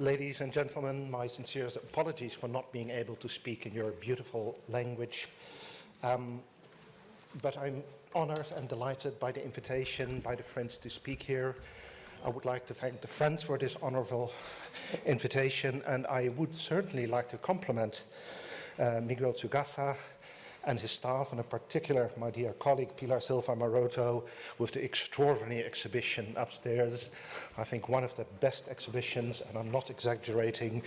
Ladies and gentlemen, my sincerest apologies for not being able to speak in your beautiful language. But I'm honored and delighted by the invitation by the Friends to speak here. I would like to thank the Friends for this honorable invitation, and I would certainly like to compliment Miguel Tsugasa and his staff, and in particular my dear colleague Pilar Silva Maroto, with the extraordinary exhibition upstairs. I think one of the best exhibitions, and I'm not exaggerating,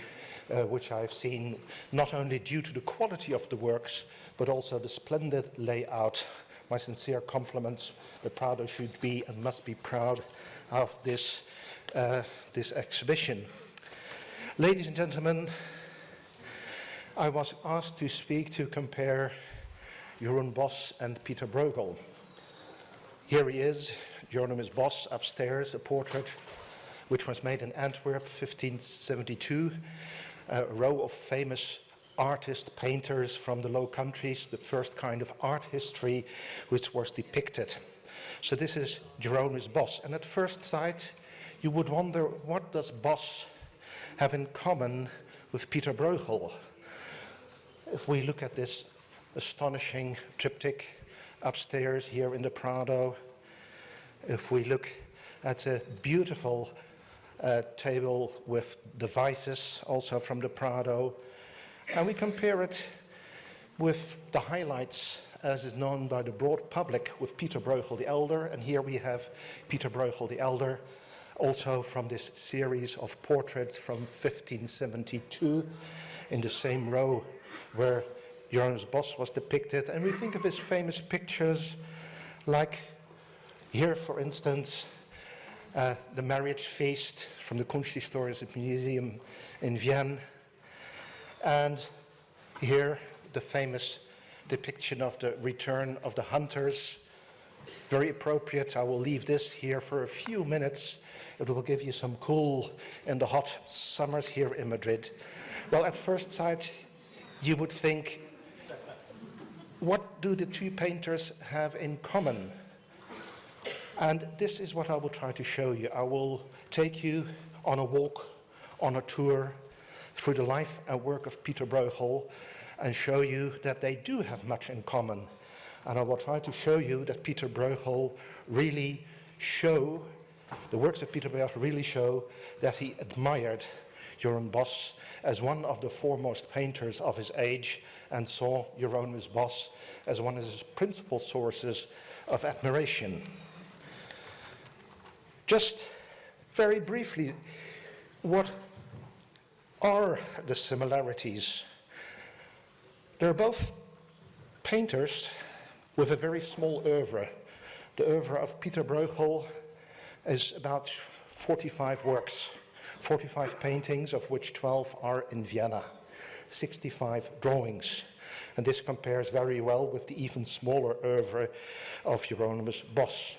which I've seen, not only due to the quality of the works, but also the splendid layout. My sincere compliments. The Prado should be and must be proud of this exhibition. Ladies and gentlemen, I was asked to speak to compare Jeroen Bosch and Peter Bruegel. Here he is, Jeroen Bosch upstairs, a portrait which was made in Antwerp, 1572, a row of famous artists, painters from the Low Countries, the first kind of art history which was depicted. So this is Jeroen Bosch, and at first sight you would wonder, what does Bosch have in common with Peter Bruegel? If we look at this astonishing triptych upstairs here in the Prado, if we look at a beautiful table with devices also from the Prado, and we compare it with the highlights as is known by the broad public with Peter Bruegel the Elder, and here we have Peter Bruegel the Elder, also from this series of portraits from 1572 in the same row where Jeroen Bosch was depicted, and we think of his famous pictures like here, for instance, the marriage feast from the Kunsthistorisches Museum in Vienna, and here the famous depiction of the return of the hunters. Very appropriate. I will leave this here for a few minutes. It will give you some cool in the hot summers here in Madrid. Well, at first sight, you would think, what do the two painters have in common? And this is what I will try to show you. I will take you on a walk, on a tour through the life and work of Peter Bruegel and show you that they do have much in common. And I will try to show you that Peter Bruegel really the works of Peter Bruegel really show that he admired Jeroen Bosch as one of the foremost painters of his age, and saw Jeroen Bosch as one of his principal sources of admiration. Just very briefly, what are the similarities? They're both painters with a very small oeuvre. The oeuvre of Peter Bruegel is about 45 works, 45 paintings, of which 12 are in Vienna, 65 drawings. And this compares very well with the even smaller oeuvre of Jeroen Bosch.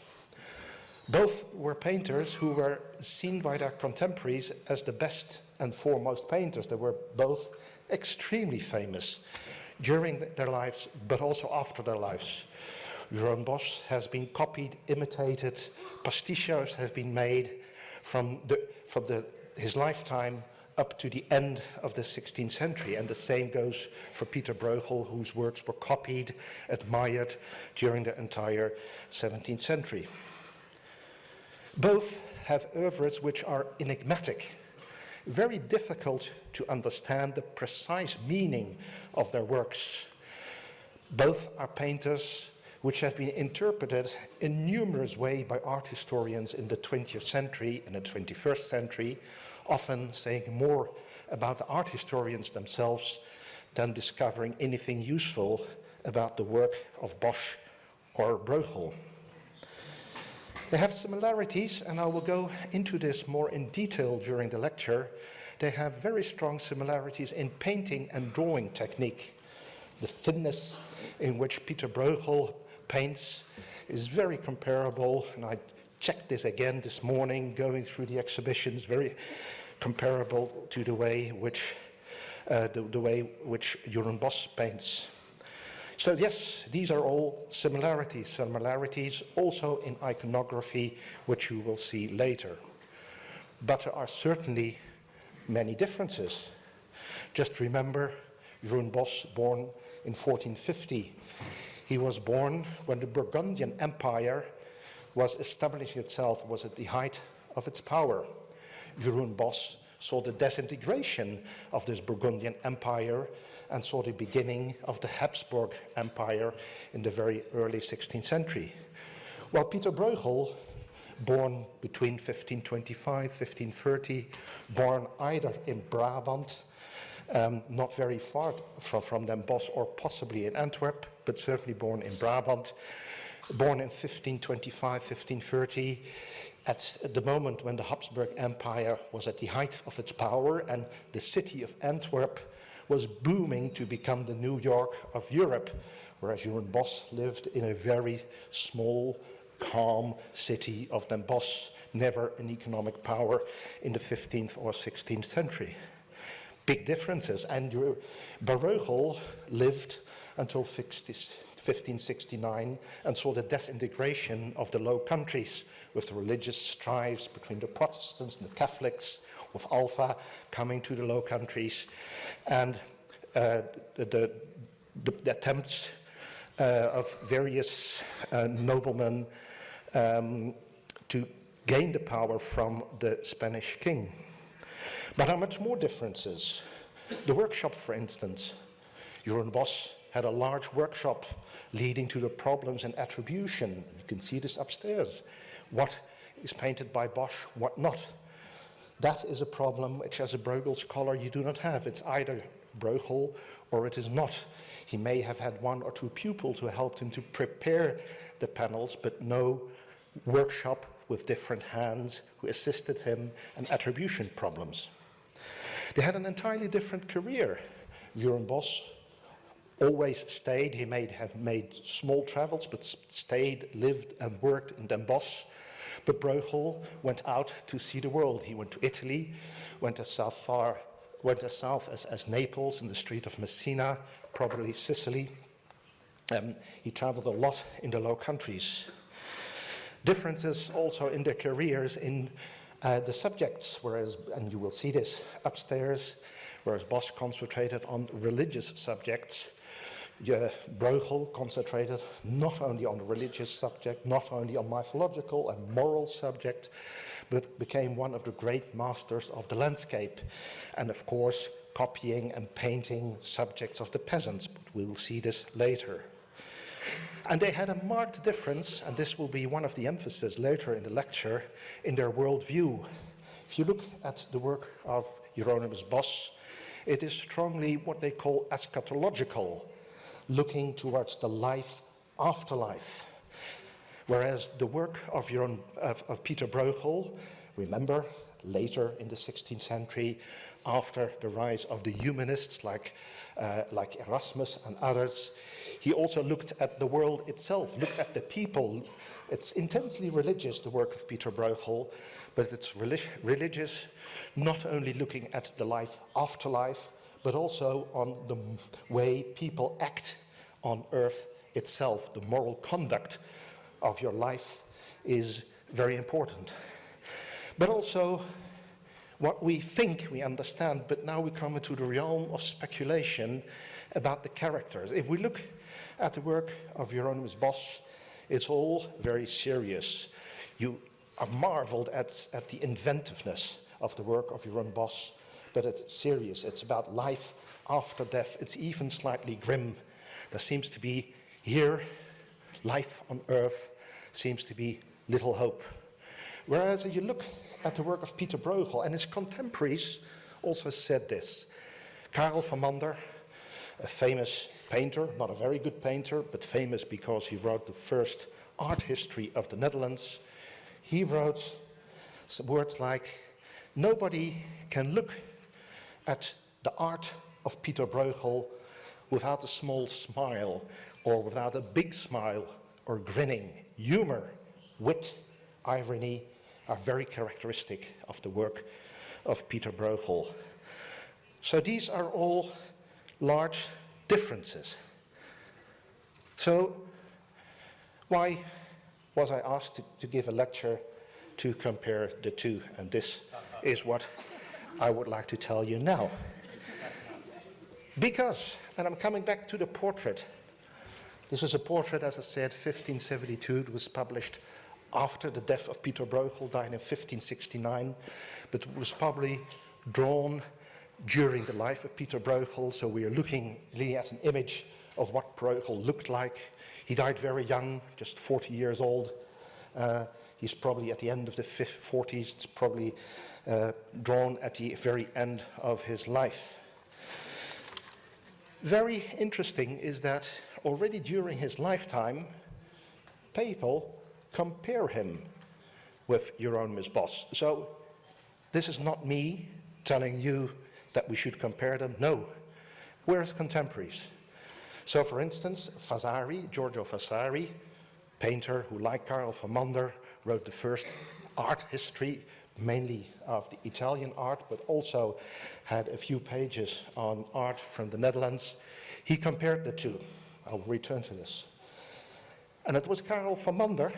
Both were painters who were seen by their contemporaries as the best and foremost painters. They were both extremely famous during their lives, but also after their lives. Jeroen Bosch has been copied, imitated, pastiches have been made from his lifetime up to the end of the 16th century, and the same goes for Peter Bruegel, whose works were copied, admired during the entire 17th century. Both have oeuvres which are enigmatic, very difficult to understand the precise meaning of their works. Both are painters which have been interpreted in numerous ways by art historians in the 20th century and the 21st century, often saying more about the art historians themselves than discovering anything useful about the work of Bosch or Bruegel. They have similarities, and I will go into this more in detail during the lecture. They have very strong similarities in painting and drawing technique. The thinness in which Peter Bruegel paints is very comparable, and I checked this again this morning going through the exhibitions, very comparable to the way which Jeroen Bosch paints. So yes, these are all similarities also in iconography, which you will see later. But there are certainly many differences. Just remember Jeroen Bosch, born in 1450. He was born when the Burgundian Empire was establishing itself, was at the height of its power. Jeroen Bosch saw the disintegration of this Burgundian Empire and saw the beginning of the Habsburg Empire in the very early 16th century. While Peter Bruegel, born between 1525, 1530, born either in Brabant, not very far from Den Bosch, or possibly in Antwerp, but certainly born in Brabant, born in 1525, 1530, at the moment when the Habsburg Empire was at the height of its power and the city of Antwerp was booming to become the New York of Europe, whereas Jeroen Bosch lived in a very small, calm city of Den Bosch, never an economic power in the 15th or 16th century. Big differences, and Bruegel lived until 1569 and saw the disintegration of the Low Countries with the religious strives between the Protestants and the Catholics, with Alpha coming to the Low Countries, and the attempts of various noblemen to gain the power from the Spanish king. But how much more differences? The workshop, for instance. Jeroen Bosch had a large workshop leading to the problems in attribution. You can see this upstairs. What is painted by Bosch, what not? That is a problem which, as a Bruegel scholar, you do not have. It's either Bruegel or it is not. He may have had one or two pupils who helped him to prepare the panels, but no workshop with different hands who assisted him in attribution problems. They had an entirely different career. Jeroen Bosch always stayed. He may have made small travels, but stayed, lived and worked in Den Bosch. But Bruegel went out to see the world. He went to Italy, went as south as Naples, in the Strait of Messina, probably Sicily. He traveled a lot in the Low Countries. Differences also in their careers in the subjects, whereas, and you will see this upstairs, whereas Bosch concentrated on religious subjects, Bruegel concentrated not only on the religious subject, not only on mythological and moral subject, but became one of the great masters of the landscape, and of course copying and painting subjects of the peasants, but we'll see this later. And they had a marked difference, and this will be one of the emphases later in the lecture, in their worldview. If you look at the work of Jeroen Bosch, it is strongly what they call eschatological, looking towards the life after life. Whereas the work of Peter Bruegel, remember, later in the 16th century, after the rise of the humanists like Erasmus and others, he also looked at the world itself, looked at the people. It's intensely religious, the work of Peter Bruegel, but it's religious not only looking at the life after life, but also on the way people act on earth itself. The moral conduct of your life is very important. But also what we think we understand, but now we come into the realm of speculation about the characters. If we look at the work of Jeroen Bosch, it's all very serious. You are marveled at the inventiveness of the work of Jeroen Bosch, but it's serious. It's about life after death. It's even slightly grim. There seems to be here, life on earth, seems to be little hope. Whereas if you look at the work of Peter Bruegel, and his contemporaries also said this. Karel van Mander, a famous painter, not a very good painter, but famous because he wrote the first art history of the Netherlands. He wrote some words like, nobody can look at the art of Peter Bruegel without a small smile, or without a big smile, or grinning. Humor, wit, irony are very characteristic of the work of Peter Bruegel. So these are all large differences. So why was I asked to give a lecture to compare the two? And this is what I would like to tell you now. Because, and I'm coming back to the portrait. This is a portrait, as I said, 1572. It was published after the death of Peter Bruegel, died in 1569, but it was probably drawn during the life of Peter Bruegel, so we are looking really at an image of what Bruegel looked like. He died very young, just 40 years old. He's probably at the end of the 40s. It's probably drawn at the very end of his life. Very interesting is that already during his lifetime, people compare him with Hieronymus Bosch. So this is not me telling you that we should compare them. No, we're his contemporaries. So for instance, Vasari, Giorgio Vasari, painter who, like Karel van Mander, wrote the first art history, mainly of the Italian art, but also had a few pages on art from the Netherlands. He compared the two. I'll return to this. And it was Karel van Mander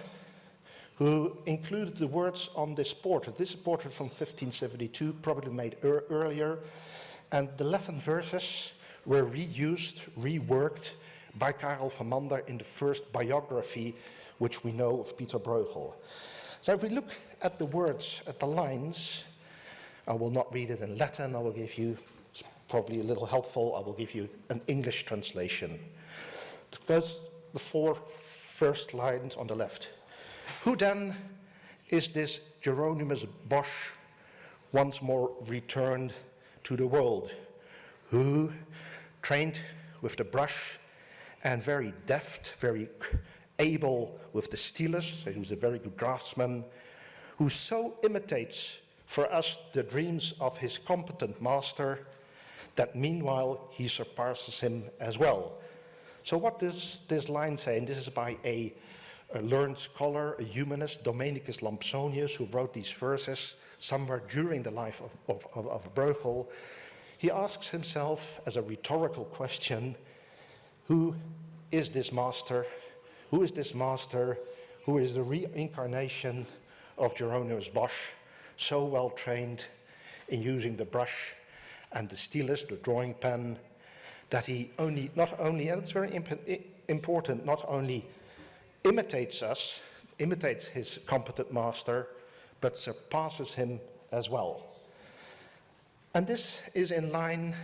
who included the words on this portrait. This is a portrait from 1572, probably made earlier, and the Latin verses were reused, reworked by Karel van Mander in the first biography which we know of Peter Bruegel. So if we look at the words, at the lines, I will not read it in Latin, I will give you, it's probably a little helpful, I will give you an English translation. It goes the four first lines on the left. Who then is this Hieronymus Bosch once more returned to the world? Who, trained with the brush and very deft, very able with the stylus, so he was a very good draftsman, who so imitates for us the dreams of his competent master that meanwhile he surpasses him as well. So what does this line say? And this is by a learned scholar, a humanist, Domenicus Lampsonius, who wrote these verses somewhere during the life of Bruegel. He asks himself as a rhetorical question, who is this master? Who is this master who is the reincarnation of Hieronymus Bosch, so well trained in using the brush and the stylus, the drawing pen, that he not only, and it's very important, not only imitates us, imitates his competent master, but surpasses him as well. And this is in line,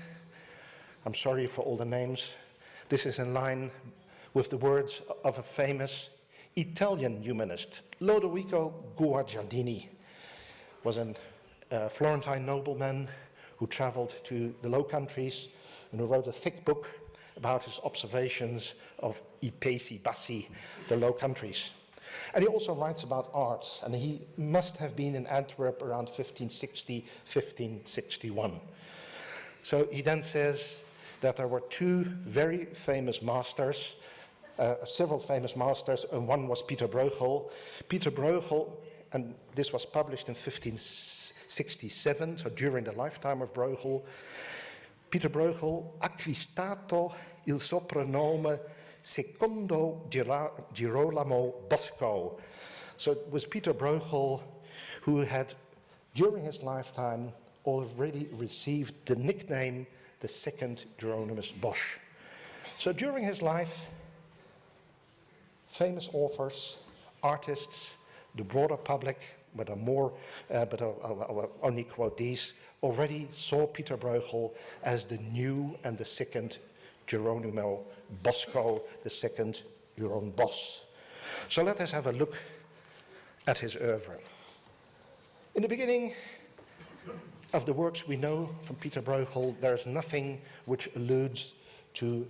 I'm sorry for all the names, this is in line with the words of a famous Italian humanist, Lodovico Guicciardini, was a Florentine nobleman who traveled to the Low Countries and who wrote a thick book about his observations of I Paesi Bassi, the Low Countries. And he also writes about art, and he must have been in Antwerp around 1560, 1561. So he then says that there were two very famous masters, several famous masters, and one was Peter Bruegel. Peter Bruegel, and this was published in 1567, so during the lifetime of Bruegel. Peter Bruegel acquistato il soprannome secondo Girolamo Bosco. So it was Peter Bruegel who had, during his lifetime, already received the nickname the second Hieronymus Bosch. So during his life, famous authors, artists, the broader public, but I'll only quote these, already saw Peter Bruegel as the new and the second Geronimo Bosco, the second Jeroen Bosch. So let us have a look at his oeuvre. In the beginning of the works we know from Peter Bruegel, there is nothing which alludes to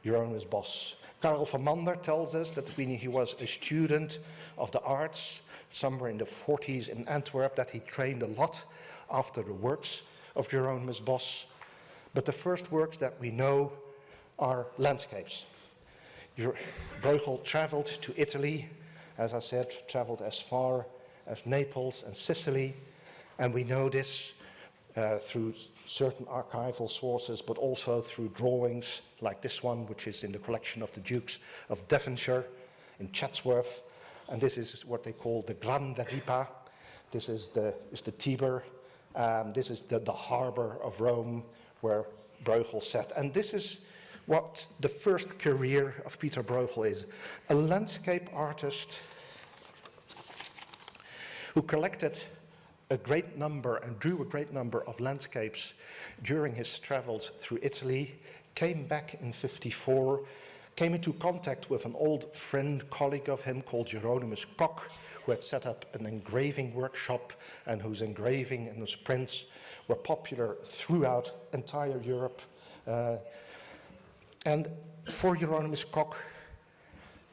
Hieronymus Bosch. Karel van Mander tells us that when he was a student of the arts, somewhere in the 40s in Antwerp, that he trained a lot after the works of Hieronymus Bosch. But the first works that we know are landscapes. Bruegel traveled to Italy, as I said, traveled as far as Naples and Sicily, and we know this through certain archival sources, but also through drawings like this one, which is in the collection of the Dukes of Devonshire in Chatsworth, and this is what they call the Grande Ripa. This is the Tiber, This is the harbor of Rome where Bruegel sat. And this is what the first career of Peter Bruegel is. A landscape artist who collected a great number and drew a great number of landscapes during his travels through Italy, came back in '54, came into contact with an old friend, colleague of him called Hieronymus Koch, who had set up an engraving workshop and whose engraving and whose prints were popular throughout entire Europe. And for Hieronymus Koch,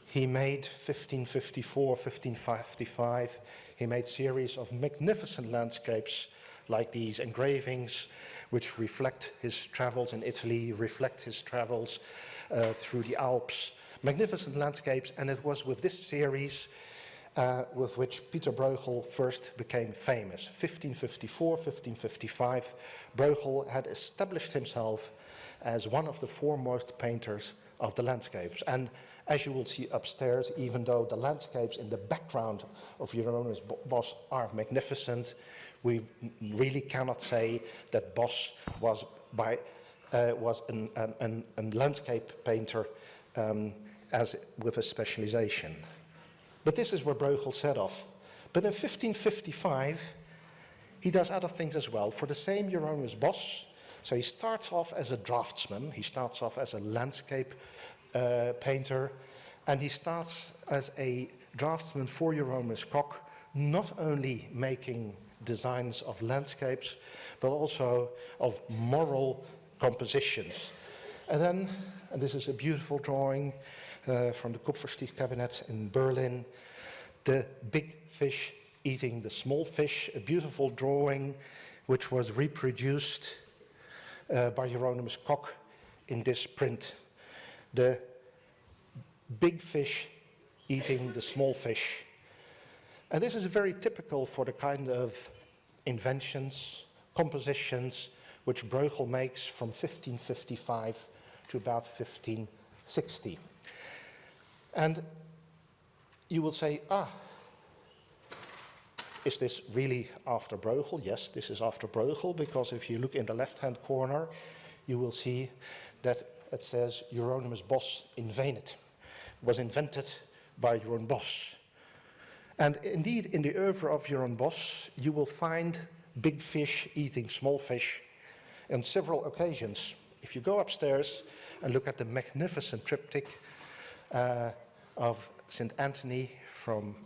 he made 1554, 1555, he made series of magnificent landscapes like these engravings, which reflect his travels in Italy, reflect his travels through the Alps. Magnificent landscapes, and it was with this series with which Peter Bruegel first became famous. 1554, 1555, Bruegel had established himself as one of the foremost painters of the landscapes. And as you will see upstairs, even though the landscapes in the background of Hieronymus Bosch are magnificent, we really cannot say that Bosch was a landscape painter with a specialization. But this is where Bruegel set off. But in 1555, he does other things as well. For the same Hieronymus Bosch, so he starts off as a draftsman, he starts off as a landscape painter, and he starts as a draftsman for Hieronymus Koch, not only making designs of landscapes, but also of moral compositions. And then, and this is a beautiful drawing from the Kupferstich cabinet in Berlin, the big fish eating the small fish, a beautiful drawing which was reproduced by Hieronymus Koch in this print. The big fish eating the small fish. And this is very typical for the kind of inventions, compositions, which Bruegel makes from 1555 to about 1560. And you will say, is this really after Bruegel? Yes, this is after Bruegel, because if you look in the left-hand corner, you will see that it says Hieronymus Bosch invented. Was invented by Hieronymus Bosch. And indeed, in the oeuvre of Hieronymus Bosch, you will find big fish eating small fish on several occasions. If you go upstairs and look at the magnificent triptych of St. Anthony from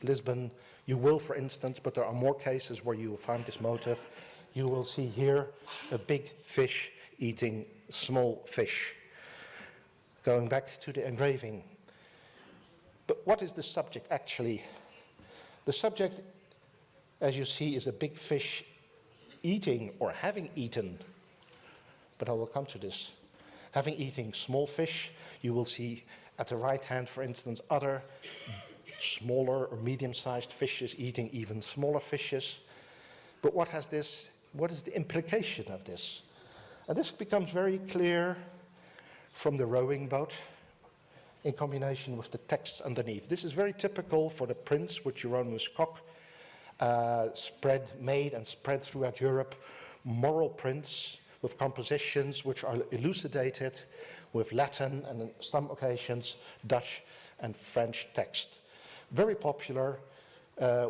Lisbon, you will, for instance, but there are more cases where you will find this motif, you will see here a big fish eating small fish. Going back to the engraving. But what is the subject actually? The subject, as you see, is a big fish eating or having eaten, but I will come to this. Having eaten small fish, you will see at the right hand, for instance, other smaller or medium-sized fishes eating even smaller fishes. But what is the implication of this? And this becomes very clear from the rowing boat in combination with the text underneath. This is very typical for the prints which Hieronymus Koch made and spread throughout Europe, moral prints with compositions which are elucidated with Latin and in some occasions Dutch and French text. Very popular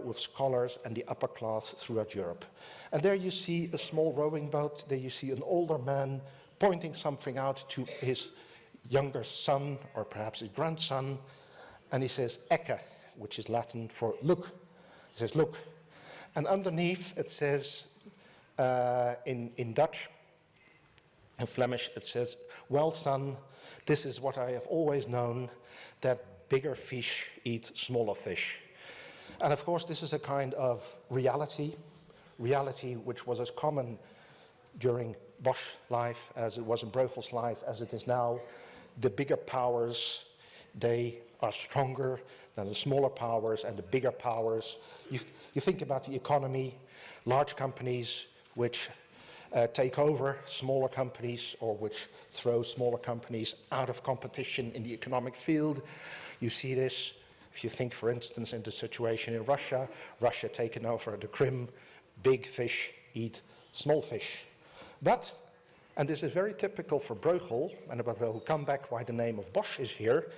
with scholars and the upper class throughout Europe. And there you see a small rowing boat, there you see an older man pointing something out to his younger son or perhaps his grandson, and he says ecce, which is Latin for look. He says look. And underneath it says in Dutch and Flemish it says, well son, this is what I have always known, that bigger fish eat smaller fish. And of course this is a kind of reality which was as common during Bosch's life as it was in Bruegel's life as it is now. The bigger powers, they are stronger than the smaller powers, and the bigger powers. You think about the economy, large companies which take over smaller companies or which throw smaller companies out of competition in the economic field. You see this if you think, for instance, in the situation in Russia, Russia taking over the Crimea, big fish eat small fish. But, and this is very typical for Bruegel, and we'll come back why the name of Bosch is here,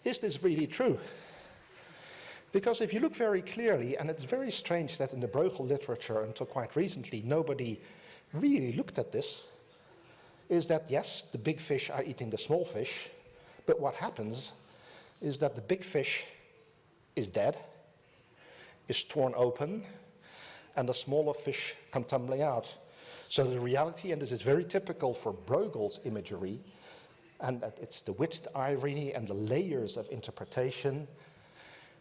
is this really true? Because if you look very clearly, and it's very strange that in the Bruegel literature until quite recently nobody really looked at this, is that yes, the big fish are eating the small fish, but what happens is that the big fish is dead, is torn open, and the smaller fish come tumbling out. So the reality, and this is very typical for Bruegel's imagery, and it's the wit, the irony, and the layers of interpretation,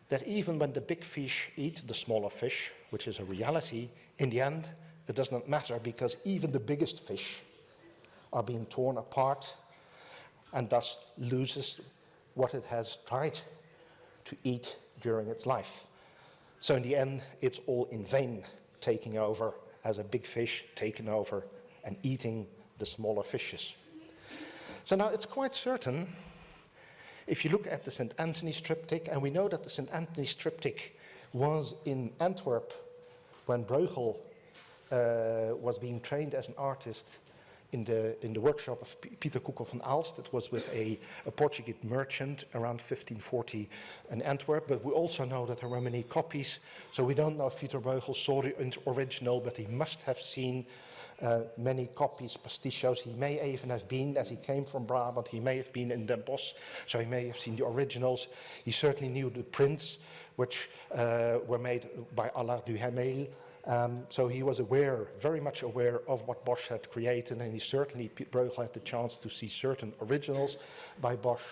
that even when the big fish eat the smaller fish, which is a reality, in the end, it does not matter because even the biggest fish are being torn apart and thus loses what it has tried to eat during its life. So in the end, it's all in vain, taking over as a big fish taking over and eating the smaller fishes. So now it's quite certain, if you look at the St. Anthony's triptych, and we know that the St. Anthony's triptych was in Antwerp when Bruegel was being trained as an artist in the workshop of Pieter Koekel van Aalst. It was with a Portuguese merchant around 1540 in Antwerp, but we also know that there were many copies, so we don't know if Pieter Bruegel saw the original, but he must have seen many copies, pastichos. He may even have been, as he came from Brabant, he may have been in Den Bosch, so he may have seen the originals. He certainly knew the prints, which were made by Allard du Hamel. So he was aware, very much aware of what Bosch had created, and he certainly, Bruegel had the chance to see certain originals by Bosch.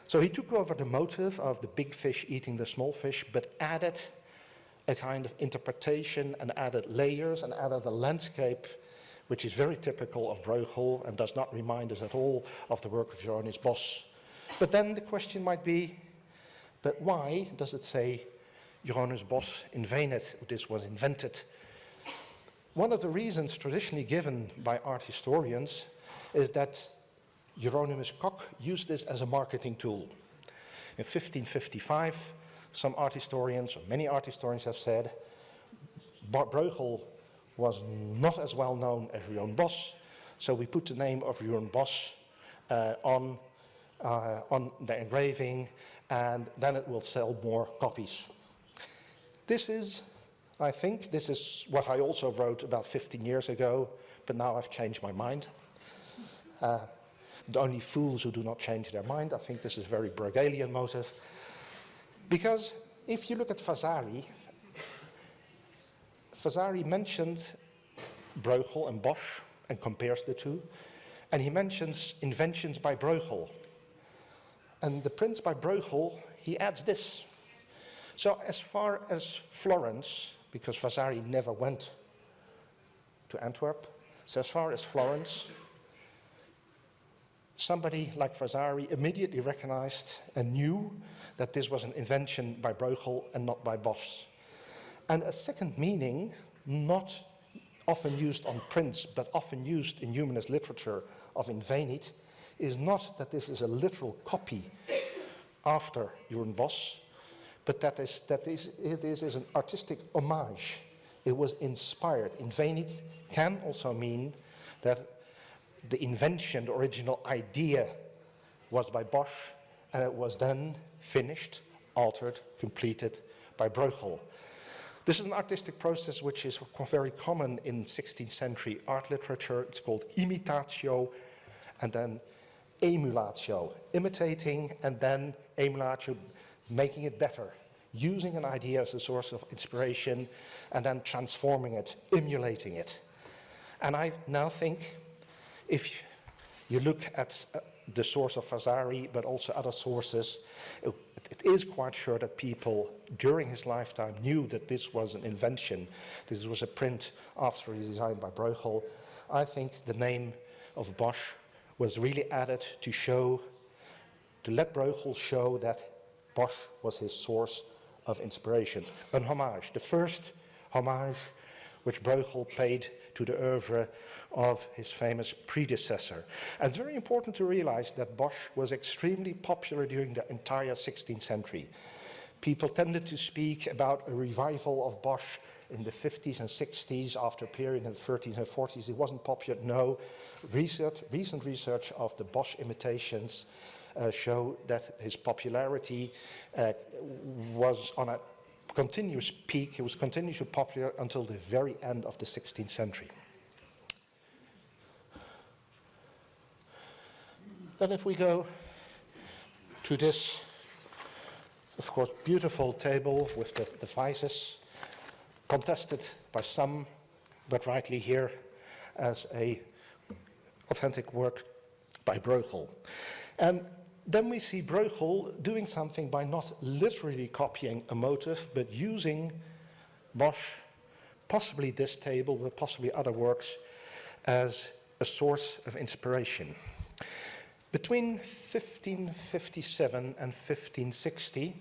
So he took over the motive of the big fish eating the small fish, but added a kind of interpretation and added layers and added a landscape, which is very typical of Bruegel and does not remind us at all of the work of Johannes Bos. But then the question might be, but why does it say Johannes Bos invented, this was invented? One of the reasons traditionally given by art historians is that Hieronymus Kok used this as a marketing tool. In 1555, some art historians, or many art historians have said, Bruegel was not as well known as Johannes Bos, so we put the name of Johannes Bos on the engraving, and then it will sell more copies. This is, I think, this is what I also wrote about 15 years ago, but now I've changed my mind. The only fools who do not change their mind. I think this is a very Bruegelian motive. Because if you look at Vasari mentioned Bruegel and Bosch and compares the two, and he mentions inventions by Bruegel. And the prints by Bruegel, he adds this. So as far as Florence, because Vasari never went to Antwerp, so as far as Florence, somebody like Vasari immediately recognized and knew that this was an invention by Bruegel and not by Bosch. And a second meaning, not often used on prints, but often used in humanist literature of invenit, is not that this is a literal copy after Johannes Bos, but it is an artistic homage. It was inspired. Invenit can also mean that the invention, the original idea, was by Bosch, and it was then finished, altered, completed by Bruegel. This is an artistic process which is very common in 16th century art literature. It's called imitatio and then emulatio, imitating and then emulatio, making it better, using an idea as a source of inspiration and then transforming it, emulating it. And I now think, if you look at the source of Vasari, but also other sources, it is quite sure that people during his lifetime knew that this was an invention. This was a print after his design by Bruegel. I think the name of Bosch was really added to let Bruegel show that Bosch was his source of inspiration. An homage, the first homage which Bruegel paid to the oeuvre of his famous predecessor. And it's very important to realize that Bosch was extremely popular during the entire 16th century. People tended to speak about a revival of Bosch in the 50s and 60s, after a period in the 30s and 40s. It wasn't popular. No, recent research of the Bosch imitations show that his popularity was on a continuous peak. He was continuously popular until the very end of the 16th century. Then if we go to this, of course, beautiful table with the devices, contested by some, but rightly here as a authentic work by Bruegel. And then we see Bruegel doing something by not literally copying a motif, but using Bosch, possibly this table, but possibly other works, as a source of inspiration. Between 1557 and 1560,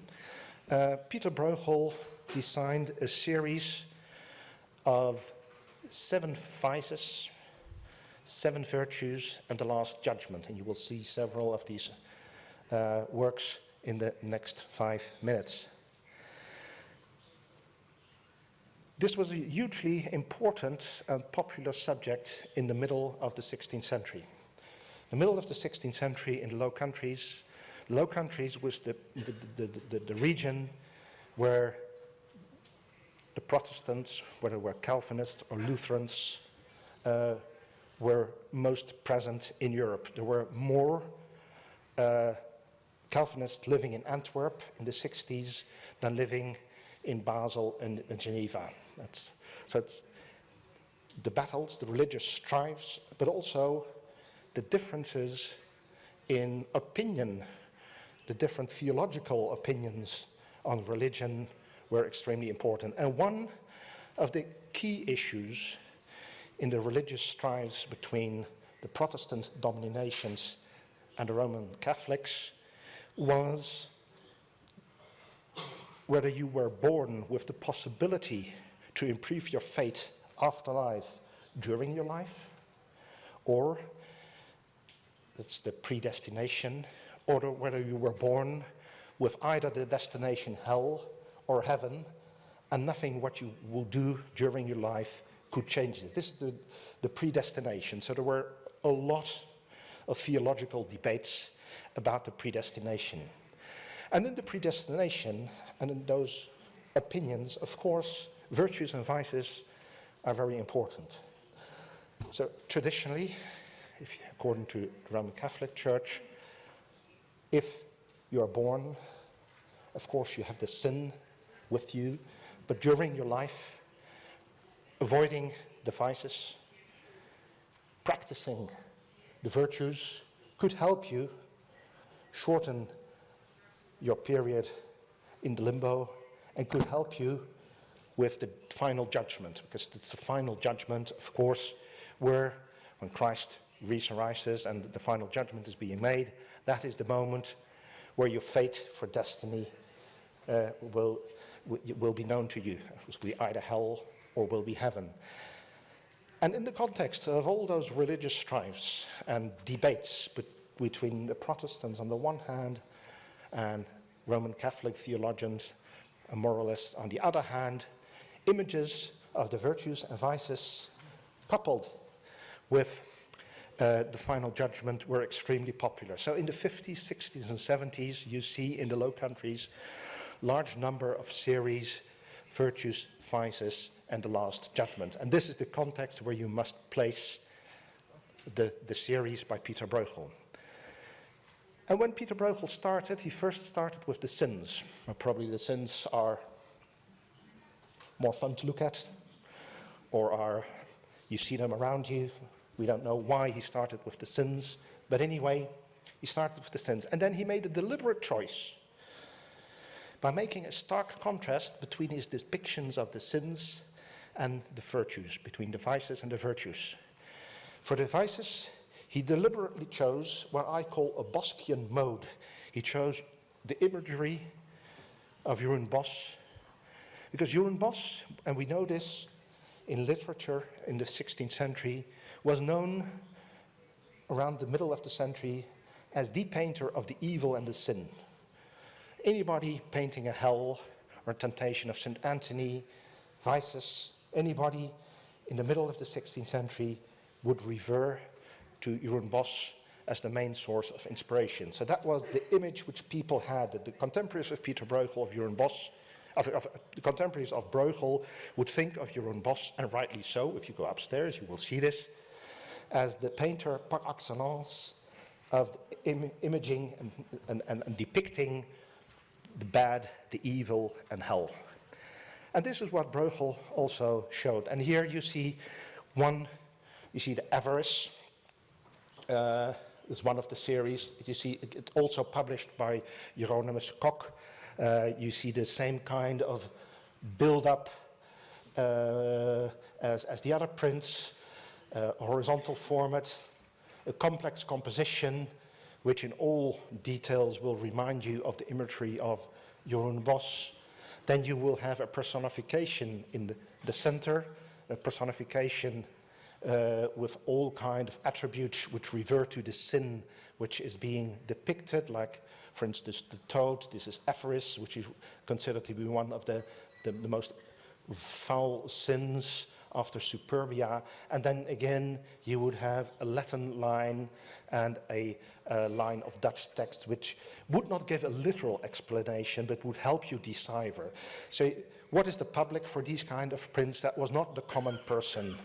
Peter Bruegel designed a series of 7 vices, 7 virtues, and the last judgment. And you will see several of these works in the next 5 minutes. This was a hugely important and popular subject in the middle of the 16th century. The middle of the 16th century in the Low Countries was the region where the Protestants, whether they were Calvinists or Lutherans, were most present in Europe. There were more Calvinists living in Antwerp in the 60s than living in Basel and Geneva. So it's the battles, the religious strifes, but also the differences in opinion, the different theological opinions on religion were extremely important. And one of the key issues in the religious strives between the Protestant dominations and the Roman Catholics was whether you were born with the possibility to improve your fate after life during your life, or it's the predestination, or whether you were born with either the destination hell or heaven, and nothing what you will do during your life could change this. This is the predestination. So there were a lot of theological debates about the predestination. And in the predestination, and in those opinions, of course, virtues and vices are very important. So traditionally, according to the Roman Catholic Church, if you are born, of course you have the sin with you, but during your life, avoiding the vices, practicing the virtues could help you shorten your period in the limbo and could help you with the final judgment, because it's the final judgment, of course, where when Christ resurrects and the final judgment is being made, that is the moment where your fate for destiny will be known to you. It will be either hell or will be heaven. And in the context of all those religious strifes and debates between the Protestants on the one hand and Roman Catholic theologians and moralists on the other hand, images of the virtues and vices coupled with the final judgment were extremely popular. So in the 50s, 60s and 70s, you see in the Low Countries large number of series, virtues, vices, and the last judgment. And this is the context where you must place the series by Peter Bruegel. And when Peter Bruegel started, he first started with the sins. Probably the sins are more fun to look at, or you see them around you. We don't know why he started with the sins, but anyway, he started with the sins. And then he made a deliberate choice by making a stark contrast between his depictions of the sins and the virtues, between the vices and the virtues. For the vices, he deliberately chose what I call a Boskian mode. He chose the imagery of Jeroen Bosch, because Jeroen Bosch, and we know this in literature in the 16th century, was known around the middle of the century as the painter of the evil and the sin. Anybody painting a hell or a temptation of St. Anthony, vices, anybody in the middle of the 16th century would revert to Jeroen Bosch as the main source of inspiration. So that was the image which people had, that the contemporaries of Peter Bruegel, of Jeroen Bosch, the contemporaries of Bruegel would think of Jeroen Bosch, and rightly so. If you go upstairs, you will see this, as the painter par excellence of imaging and depicting the bad, the evil, and hell. And this is what Bruegel also showed. And here you see the avarice. Is one of the series. You see it also published by Hieronymus Koch. You see the same kind of build-up as the other prints, a horizontal format, a complex composition, which in all details will remind you of the imagery of Jeroen Bosch. Then you will have a personification in the center, a personification with all kind of attributes which revert to the sin which is being depicted, like, for instance, the toad. This is avarice, which is considered to be one of the most foul sins after superbia. And then again, you would have a Latin line and a line of Dutch text, which would not give a literal explanation, but would help you decipher. So what is the public for these kind of prints? That was not the common person.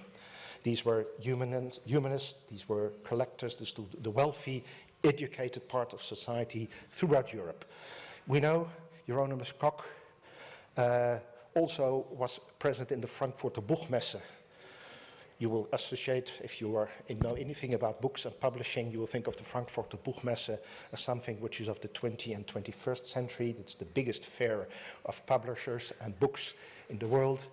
These were humanists, these were collectors, the wealthy, educated part of society throughout Europe. We know Hieronymus Koch also was present in the Frankfurter Buchmesse. You will associate, if you know anything about books and publishing, you will think of the Frankfurter Buchmesse as something which is of the 20th and 21st century. It's the biggest fair of publishers and books in the world.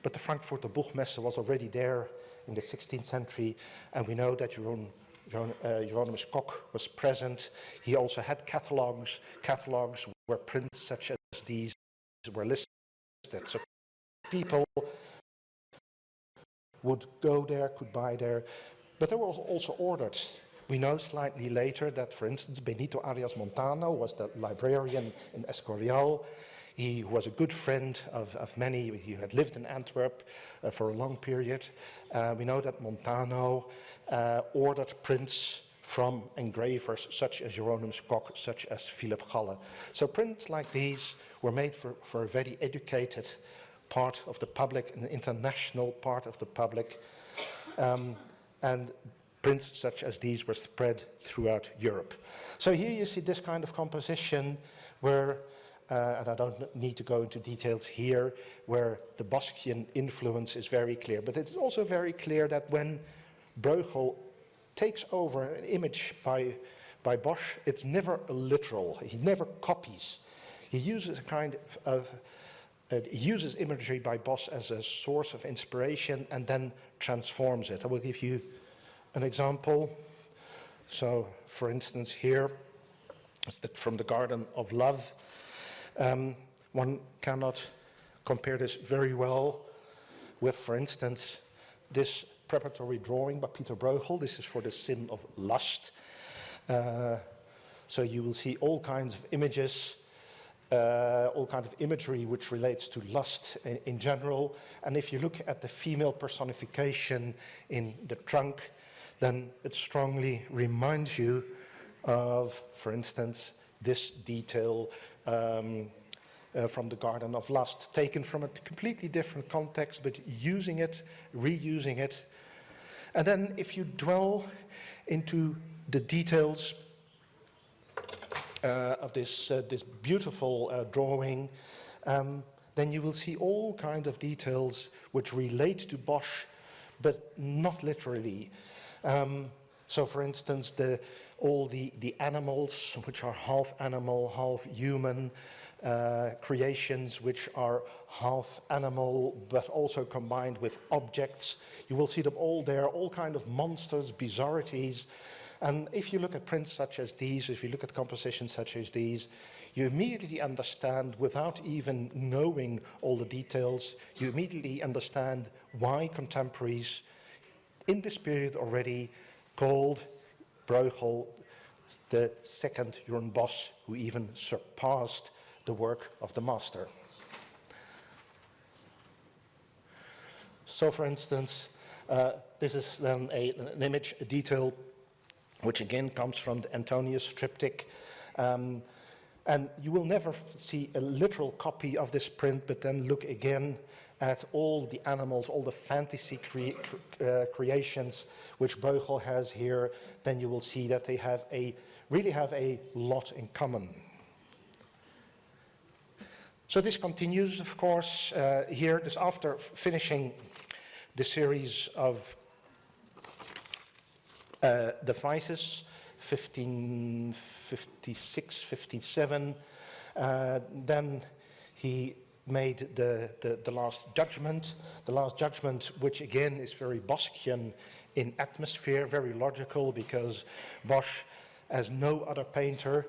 But the Frankfurter Buchmesse was already there in the 16th century, and we know that Hieronymus Koch was present. He also had catalogues where prints such as these were listed. So people would go there, could buy there, but they were also ordered. We know slightly later that, for instance, Benito Arias Montano was the librarian in Escorial. He was a good friend of many. He had lived in Antwerp for a long period. We know that Montano ordered prints from engravers such as Hieronymus Koch, such as Philip Galle. So prints like these were made for a very educated part of the public, an international part of the public. And prints such as these were spread throughout Europe. So here you see this kind of composition where and I don't need to go into details here, where the Boschian influence is very clear. But it's also very clear that when Bruegel takes over an image by Bosch, it's never literal. He never copies. He uses a kind of uses imagery by Bosch as a source of inspiration and then transforms it. I will give you an example. So, for instance, here, from the Garden of Love. One cannot compare this very well with, for instance, this preparatory drawing by Peter Bruegel. This is for the sin of lust. So you will see all kinds of images, all kind of imagery which relates to lust in general. And if you look at the female personification in the trunk, then it strongly reminds you of, for instance, this detail from the Garden of Lust, taken from a completely different context, but using it, reusing it. And then if you dwell into the details of this beautiful drawing, then you will see all kinds of details which relate to Bosch, but not literally. So for instance, all the animals, which are half animal, half human, creations which are half animal, but also combined with objects. You will see them all there, all kind of monsters, bizarrities. And if you look at prints such as these, if you look at compositions such as these, you immediately understand, without even knowing all the details, you immediately understand why contemporaries in this period already called Bruegel the second Jeroen Bosch, who even surpassed the work of the master. So, for instance, this is then an image, a detail, which again comes from the Antonius triptych. And you will never see a literal copy of this print, but then look again at all the animals, all the fantasy creations which Bruegel has here. Then you will see that they really have a lot in common. So this continues, of course, here. This after finishing the series of devices, 1556, 57. Then he made the Last Judgement. The Last Judgement, which again is very Boskian in atmosphere, very logical, because Bosch, as no other painter,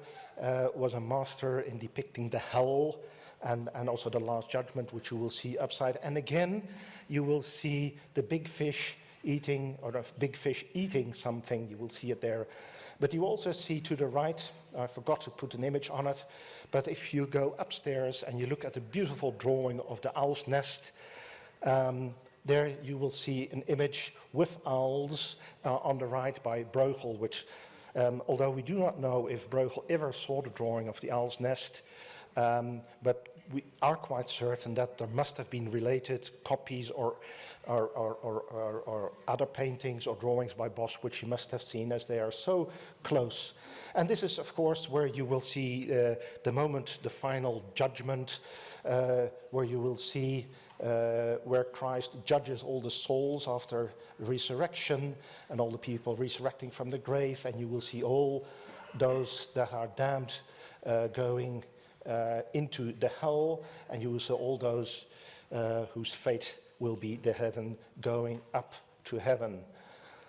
was a master in depicting the hell, and also the Last Judgement, which you will see upside. And again, you will see the big fish eating, or the big fish eating something. You will see it there. But you also see to the right, I forgot to put an image on it, but if you go upstairs and you look at the beautiful drawing of the owl's nest, there you will see an image with owls on the right by Bruegel, which, although we do not know if Bruegel ever saw the drawing of the owl's nest, but we are quite certain that there must have been related copies or other paintings or drawings by Bosch, which he must have seen, as they are so close. And this is, of course, where you will see the moment, the final judgment, where you will see where Christ judges all the souls after resurrection, and all the people resurrecting from the grave, and you will see all those that are damned going into the hell, and you will see all those whose fate will be the heaven, going up to heaven.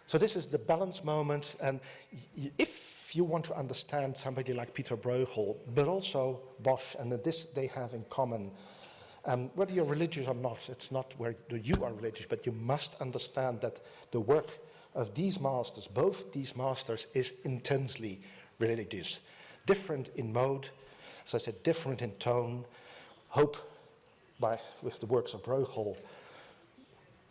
So this is the balance moment, and if you want to understand somebody like Peter Bruegel, but also Bosch, and this they have in common, whether you're religious or not, it's not whether you are religious, but you must understand that the work of these masters, both these masters, is intensely religious. Different in mode, as I said, different in tone. Hope with the works of Bruegel,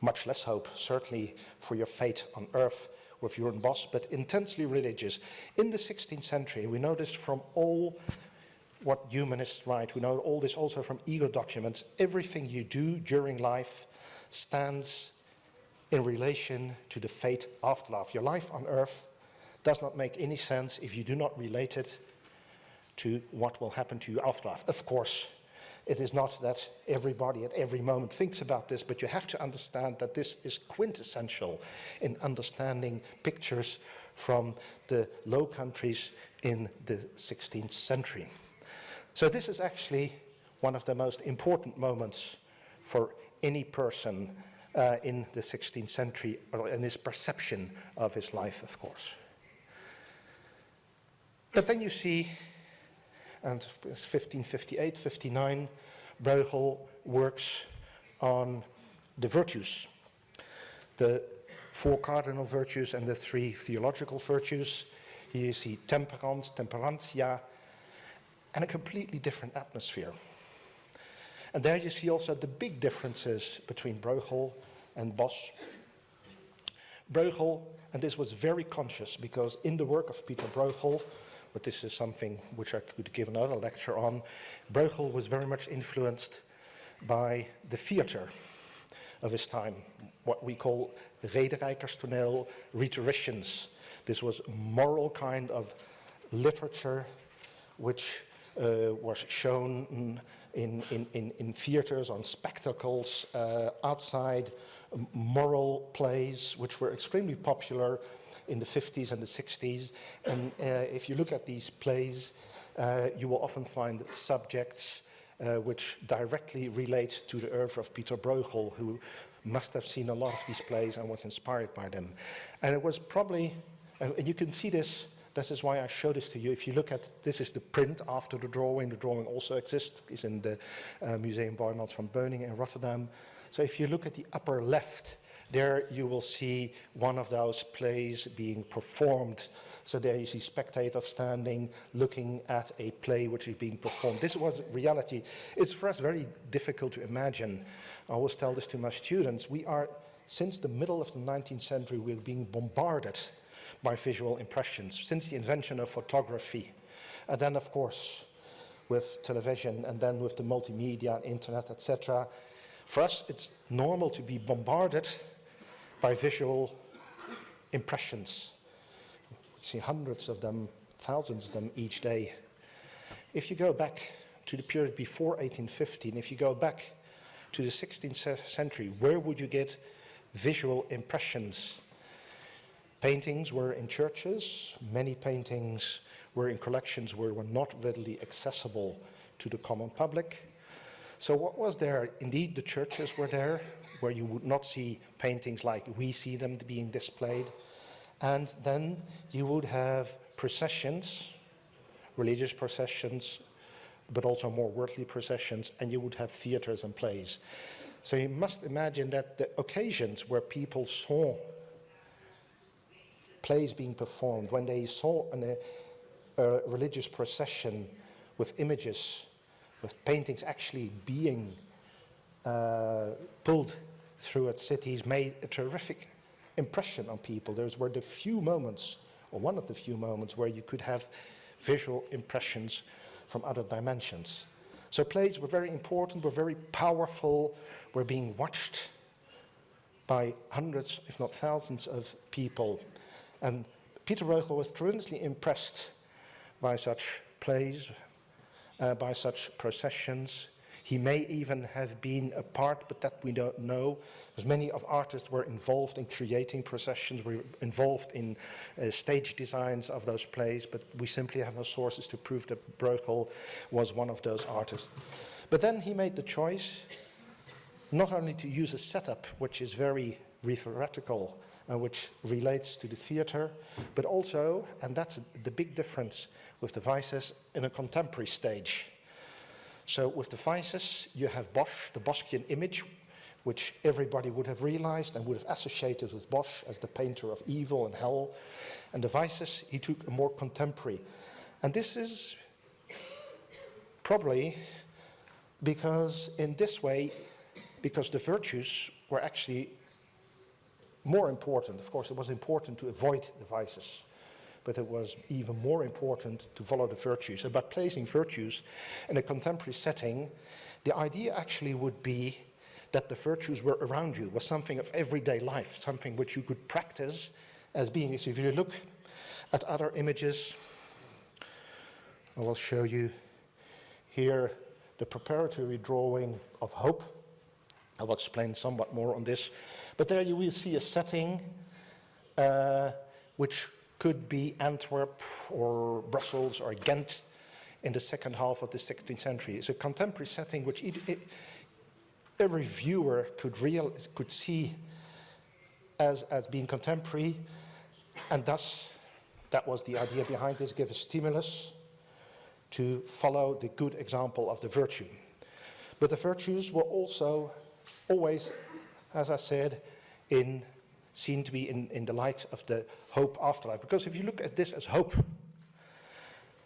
much less hope, certainly, for your fate on earth with Johann Bosch, but intensely religious. In the 16th century, we know this from all what humanists write, we know all this also from ego documents, everything you do during life stands in relation to the fate after life. Your life on earth does not make any sense if you do not relate it to what will happen to you after life. Of course, it is not that everybody at every moment thinks about this, but you have to understand that this is quintessential in understanding pictures from the Low Countries in the 16th century. So this is actually one of the most important moments for any person in the 16th century, or in his perception of his life, of course. But then you see, and 1558, 59, Bruegel works on the virtues, the 4 cardinal virtues and the 3 theological virtues. Here you see temperance, temperantia, and a completely different atmosphere. And there you see also the big differences between Bruegel and Bosch. Bruegel, and this was very conscious, because in the work of Peter Bruegel, but this is something which I could give another lecture on, Bruegel was very much influenced by the theater of his time, what we call rederijkerstoneel, rhetoricians. This was a moral kind of literature which was shown in theaters, on spectacles, outside, moral plays, which were extremely popular in the 50s and the 60s. And if you look at these plays, you will often find subjects which directly relate to the oeuvre of Peter Bruegel, who must have seen a lot of these plays and was inspired by them. And it was probably, and you can see this, this is why I show this to you. If you look at, this is the print after the drawing also exists, is in the Museum Boijmans van Beuningen in Rotterdam. So if you look at the upper left, there you will see one of those plays being performed. So there you see spectators standing, looking at a play which is being performed. This was reality. It's for us very difficult to imagine. I always tell this to my students. We are, since the middle of the 19th century, we're being bombarded by visual impressions, since the invention of photography. And then, of course, with television, and then with the multimedia, internet, etc. For us, it's normal to be bombarded by visual impressions. We see hundreds of them, thousands of them each day. If you go back to the period before 1850, and if you go back to the 16th century, where would you get visual impressions? Paintings were in churches. Many paintings were in collections where were not readily accessible to the common public. So what was there? Indeed, the churches were there, where you would not see paintings like we see them being displayed. And then you would have processions, religious processions, but also more worldly processions, and you would have theaters and plays. So you must imagine that the occasions where people saw plays being performed, when they saw a religious procession with images, with paintings actually being pulled through its cities, made a terrific impression on people. Those were the few moments, or one of the few moments, where you could have visual impressions from other dimensions. So plays were very important, were very powerful, were being watched by hundreds, if not thousands, of people. And Peter Bruegel was tremendously impressed by such plays, by such processions. He may even have been a part, but that we don't know, because many of artists were involved in creating processions, were involved in stage designs of those plays, but we simply have no sources to prove that Bruegel was one of those artists. But then he made the choice not only to use a setup which is very theoretical, which relates to the theater, but also, and that's the big difference with the Vices, in a contemporary stage. So with the Vices, you have Bosch, the Boskian image, which everybody would have realized and would have associated with Bosch as the painter of evil and hell. And the Vices, he took a more contemporary. And this is probably because in this way, because the virtues were actually more important. Of course, it was important to avoid the Vices, but it was even more important to follow the virtues. And by placing virtues in a contemporary setting, the idea actually would be that the virtues were around you, was something of everyday life, something which you could practice as being. So if you look at other images, I will show you here the preparatory drawing of hope. I will explain somewhat more on this. But there you will see a setting which could be Antwerp or Brussels or Ghent in the second half of the 16th century. It's a contemporary setting which every viewer could see as being contemporary, and thus that was the idea behind this, give a stimulus to follow the good example of the virtue. But the virtues were also always, as I said, seen to be in the light of the hope afterlife. Because if you look at this as hope,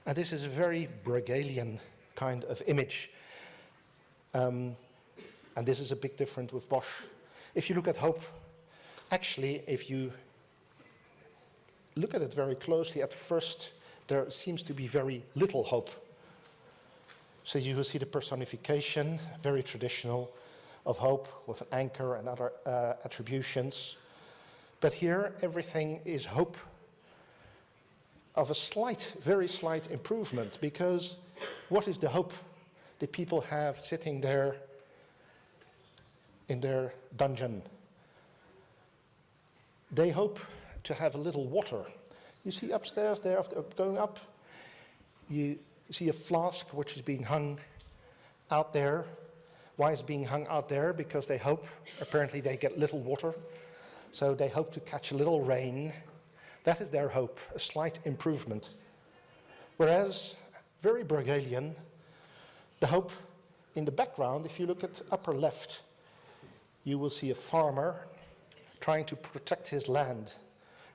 and this is a very Bruegelian kind of image, and this is a big difference with Bosch. If you look at hope, actually, if you look at it very closely, at first there seems to be very little hope. So you will see the personification, very traditional, of hope with an anchor and other attributions. But here everything is hope of a slight, very slight improvement, because what is the hope that people have sitting there in their dungeon? They hope to have a little water. You see upstairs there, after going up, you see a flask which is being hung out there. Why is it being hung out there? Because they hope, apparently they get little water, so they hope to catch a little rain. That is their hope, a slight improvement. Whereas, very Bruegelian, the hope in the background, if you look at upper left, you will see a farmer trying to protect his land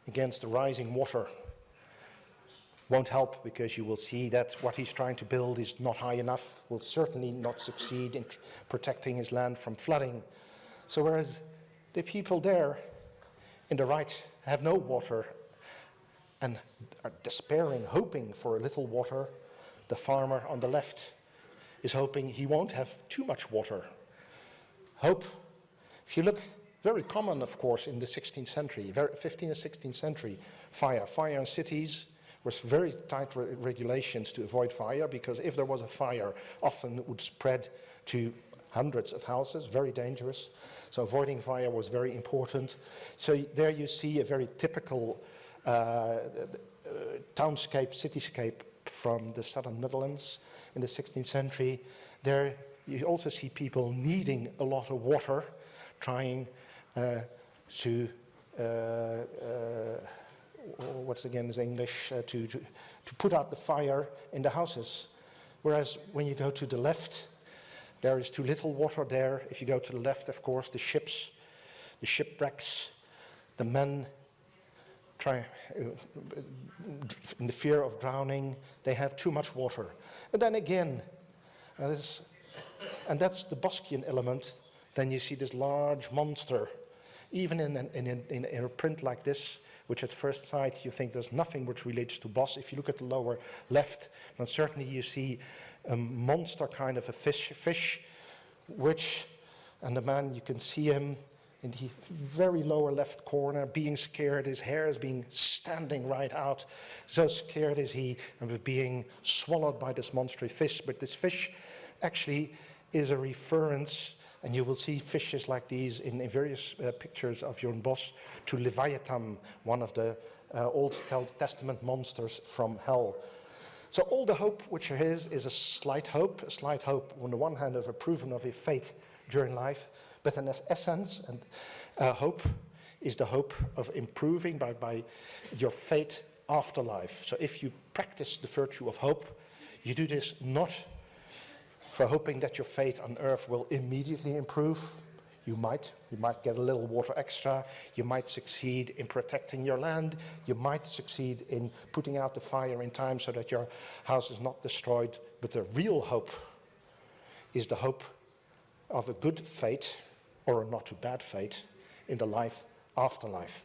against the rising water. Won't help, because you will see that what he's trying to build is not high enough, will certainly not succeed in protecting his land from flooding. So whereas the people there in the right have no water and are despairing, hoping for a little water, the farmer on the left is hoping he won't have too much water. Hope, if you look, very common, of course, in the 16th century, 15th and 16th century, fire. Fire in cities was very tight regulations to avoid fire, because if there was a fire, often it would spread to hundreds of houses, very dangerous. So avoiding fire was very important. So there you see a very typical townscape, cityscape from the southern Netherlands in the 16th century. There you also see people needing a lot of water, trying to what's again is English, to put out the fire in the houses. Whereas when you go to the left, there is too little water there. If you go to the left, of course, the ships, the shipwrecks, the men try, in the fear of drowning, they have too much water. And then again, and that's the Boschian element, then you see this large monster. Even in a print like this, which at first sight you think there's nothing which relates to Bos. If you look at the lower left, then certainly you see a monster kind of a fish, which, and the man, you can see him in the very lower left corner, being scared, his hair is being standing right out. So scared is he, and was being swallowed by this monstrous fish. But this fish actually is a reference, and you will see fishes like these in various pictures of Jon Bos, to Leviathan, one of the Old Testament monsters from hell. So all the hope which there is a slight hope on the one hand of a proven of a fate during life, but in essence, and hope is the hope of improving by your fate after life. So if you practice the virtue of hope, you do this not for hoping that your fate on earth will immediately improve. You might get a little water extra, you might succeed in protecting your land, you might succeed in putting out the fire in time so that your house is not destroyed, but the real hope is the hope of a good fate, or a not too bad fate, in the life after life.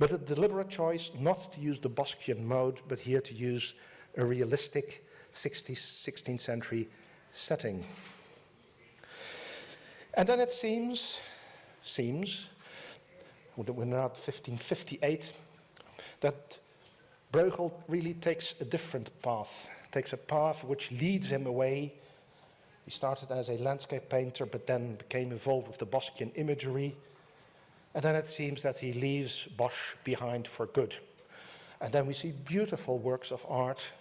But a deliberate choice not to use the Boschian mode, but here to use a realistic 16th century setting. And then it seems, we're now at 1558, that Bruegel really takes a different path, takes a path which leads him away. He started as a landscape painter, but then became involved with the Boschian imagery. And then it seems that he leaves Bosch behind for good. And then we see beautiful works of art.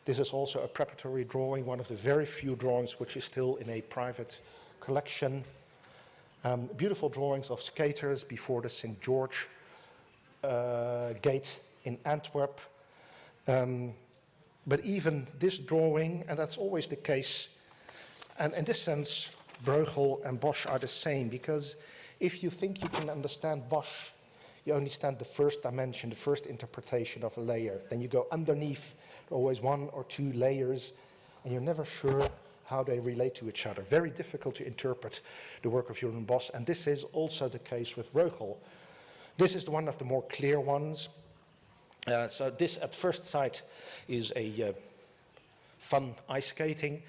This is also a preparatory drawing, one of the very few drawings which is still in a private collection. Beautiful drawings of skaters before the St. George gate in Antwerp. But even this drawing, and that's always the case, and in this sense, Bruegel and Bosch are the same, because if you think you can understand Bosch, you only understand the first dimension, the first interpretation of a layer. Then you go underneath, always one or two layers, and you're never sure how they relate to each other. Very difficult to interpret the work of Jon Bos, and this is also the case with Bruegel. This is one of the more clear ones. So this, at first sight, is a fun ice skating.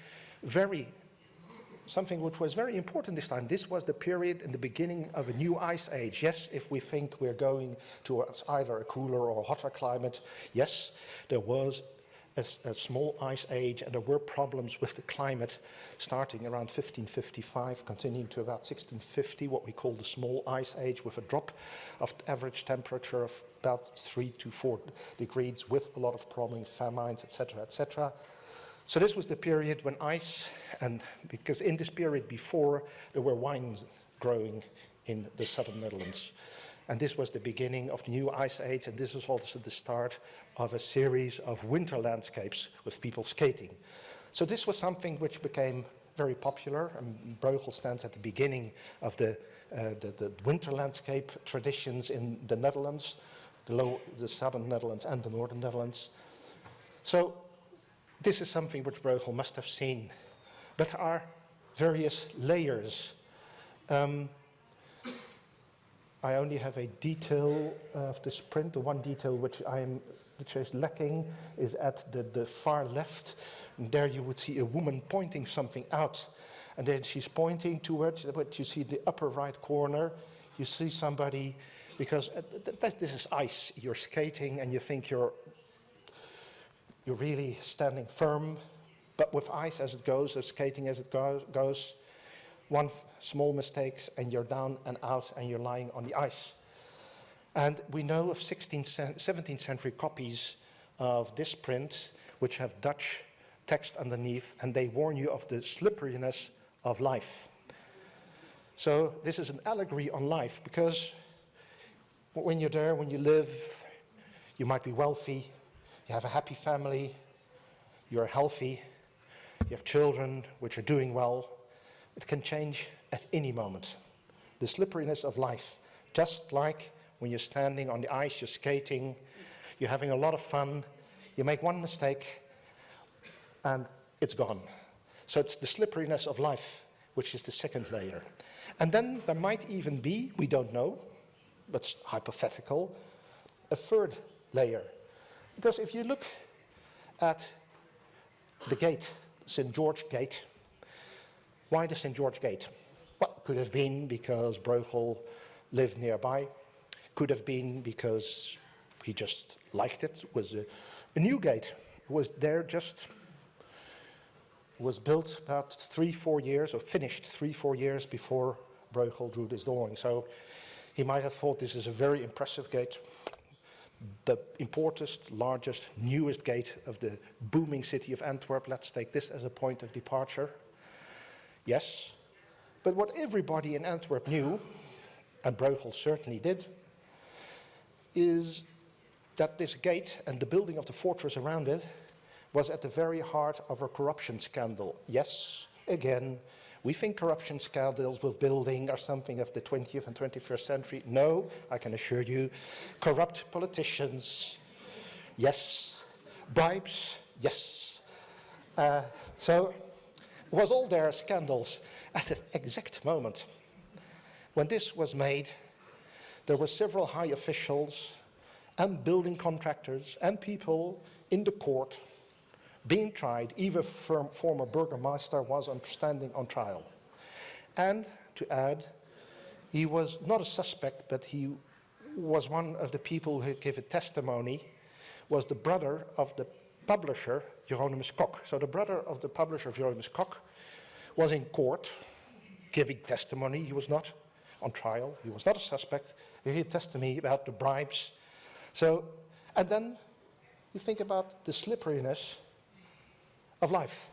Something which was very important this time. This was the period in the beginning of a new ice age. Yes, if we think we're going towards either a cooler or hotter climate, yes, there was a small ice age, and there were problems with the climate starting around 1555, continuing to about 1650, what we call the small ice age, with a drop of average temperature of about 3 to 4 degrees, with a lot of problems, famines, etc., etc. So this was the period when ice, and because in this period before, there were wines growing in the southern Netherlands. And this was the beginning of the new ice age, and this is also the start of a series of winter landscapes with people skating. So this was something which became very popular, and Bruegel stands at the beginning of the winter landscape traditions in the Netherlands, the southern Netherlands and the northern Netherlands. So this is something which Bruegel must have seen. But there are various layers. I only have a detail of this print. The one detail which is lacking is at the far left. And there you would see a woman pointing something out. And then she's pointing towards what you see in the upper right corner. You see somebody, because this is ice. You're skating and you think you're really standing firm. But with ice as it goes, or skating as it goes, one small mistake and you're down and out and you're lying on the ice. And we know of 17th century copies of this print, which have Dutch text underneath, and they warn you of the slipperiness of life. So this is an allegory on life, because when you're there, when you live, you might be wealthy, you have a happy family, you're healthy, you have children which are doing well. It can change at any moment. The slipperiness of life, just like when you're standing on the ice, you're skating, you're having a lot of fun, you make one mistake, and it's gone. So it's the slipperiness of life, which is the second layer. And then there might even be, we don't know, but it's hypothetical, a third layer. Because if you look at the gate, St. George Gate, why the St. George Gate? Well, could have been because Bruegel lived nearby. Could have been because he just liked it. It was a new gate. It was there just, was built about 3-4 years, or finished 3-4 years before Bruegel drew this drawing. So he might have thought this is a very impressive gate. The importantest, largest, newest gate of the booming city of Antwerp. Let's take this as a point of departure. Yes, but what everybody in Antwerp knew, and Bruegel certainly did, is that this gate and the building of the fortress around it was at the very heart of a corruption scandal. Yes, again, we think corruption scandals with building are something of the 20th and 21st century. No, I can assure you, corrupt politicians, yes. Bribes, yes. So it was all their scandals at the exact moment. When this was made, there were several high officials and building contractors and people in the court being tried. Even former burgomaster was standing on trial. And to add, he was not a suspect, but he was one of the people who gave a testimony, was the brother of the publisher, Hieronymus Kok. So the brother of the publisher, Hieronymus Kok, was in court giving testimony. He was not on trial. He was not a suspect. He gave testimony about the bribes. So, and then you think about the slipperiness of life.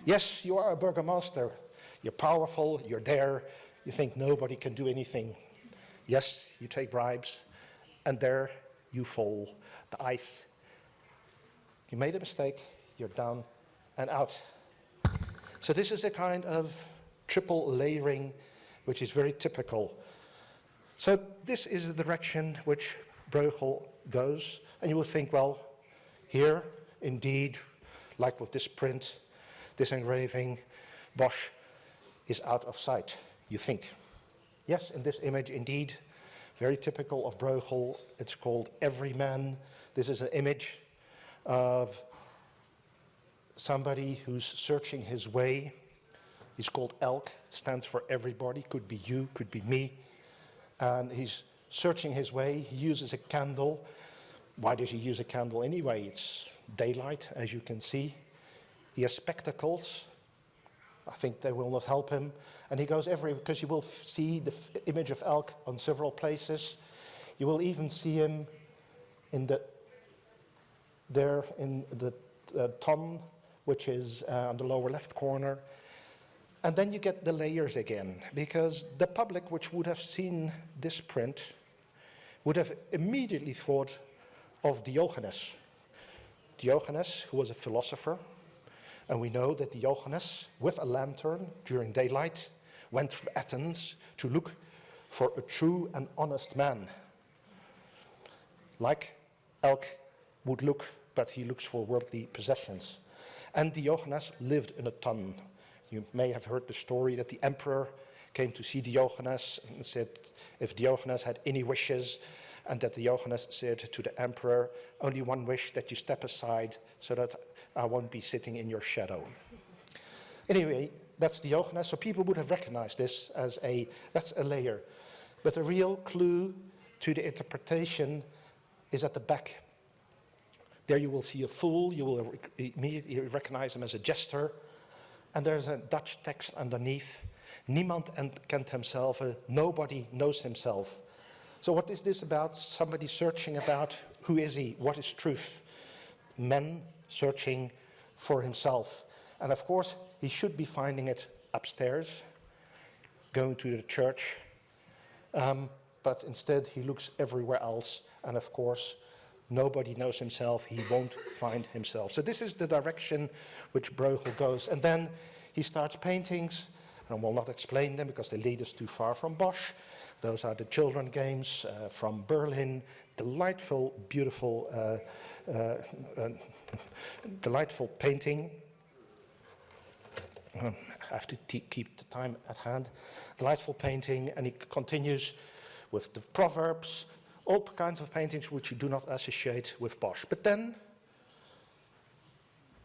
Yes, you are a burgomaster. You're powerful, you're there, you think nobody can do anything. Yes, you take bribes, and there you fall. The ice. You made a mistake, you're down and out. So this is a kind of triple layering, which is very typical. So this is the direction which Bruegel goes, and you will think, well, here, indeed, like with this print, this engraving, Bosch is out of sight, you think. Yes, in this image, indeed, very typical of Bruegel, it's called Everyman. This is an image of somebody who's searching his way. He's called Elk, it stands for everybody, could be you, could be me. And he's searching his way, he uses a candle. Why does he use a candle anyway? It's daylight, as you can see. He has spectacles. I think they will not help him. And he goes because you will see the image of Elk on several places. You will even see him in there in the ton, which is on the lower left corner. And then you get the layers again, because the public which would have seen this print would have immediately thought of Diogenes. Diogenes, who was a philosopher, And we know that Diogenes, with a lantern during daylight, went through Athens to look for a true and honest man. Like Elk would look, but he looks for worldly possessions. And Diogenes lived in a tun. You may have heard the story that the emperor came to see Diogenes and said if Diogenes had any wishes, and that Diogenes said to the emperor, only one wish, that you step aside so that I won't be sitting in your shadow. Anyway, that's Diogenes, so people would have recognized this as that's a layer. But the real clue to the interpretation is at the back. There you will see a fool, you will immediately recognize him as a jester, and there's a Dutch text underneath. Niemand kent himself, nobody knows himself. So what is this about? Somebody searching about who is he, what is truth? Men searching for himself. And of course, he should be finding it upstairs, going to the church, but instead he looks everywhere else, and of course, nobody knows himself, he won't find himself. So this is the direction which Bruegel goes. And then he starts paintings, and I will not explain them because they lead us too far from Bosch. Those are the children games from Berlin. Delightful, beautiful, delightful painting. I have to keep the time at hand. Delightful painting, and he continues with the proverbs, all kinds of paintings which you do not associate with Bosch. But then,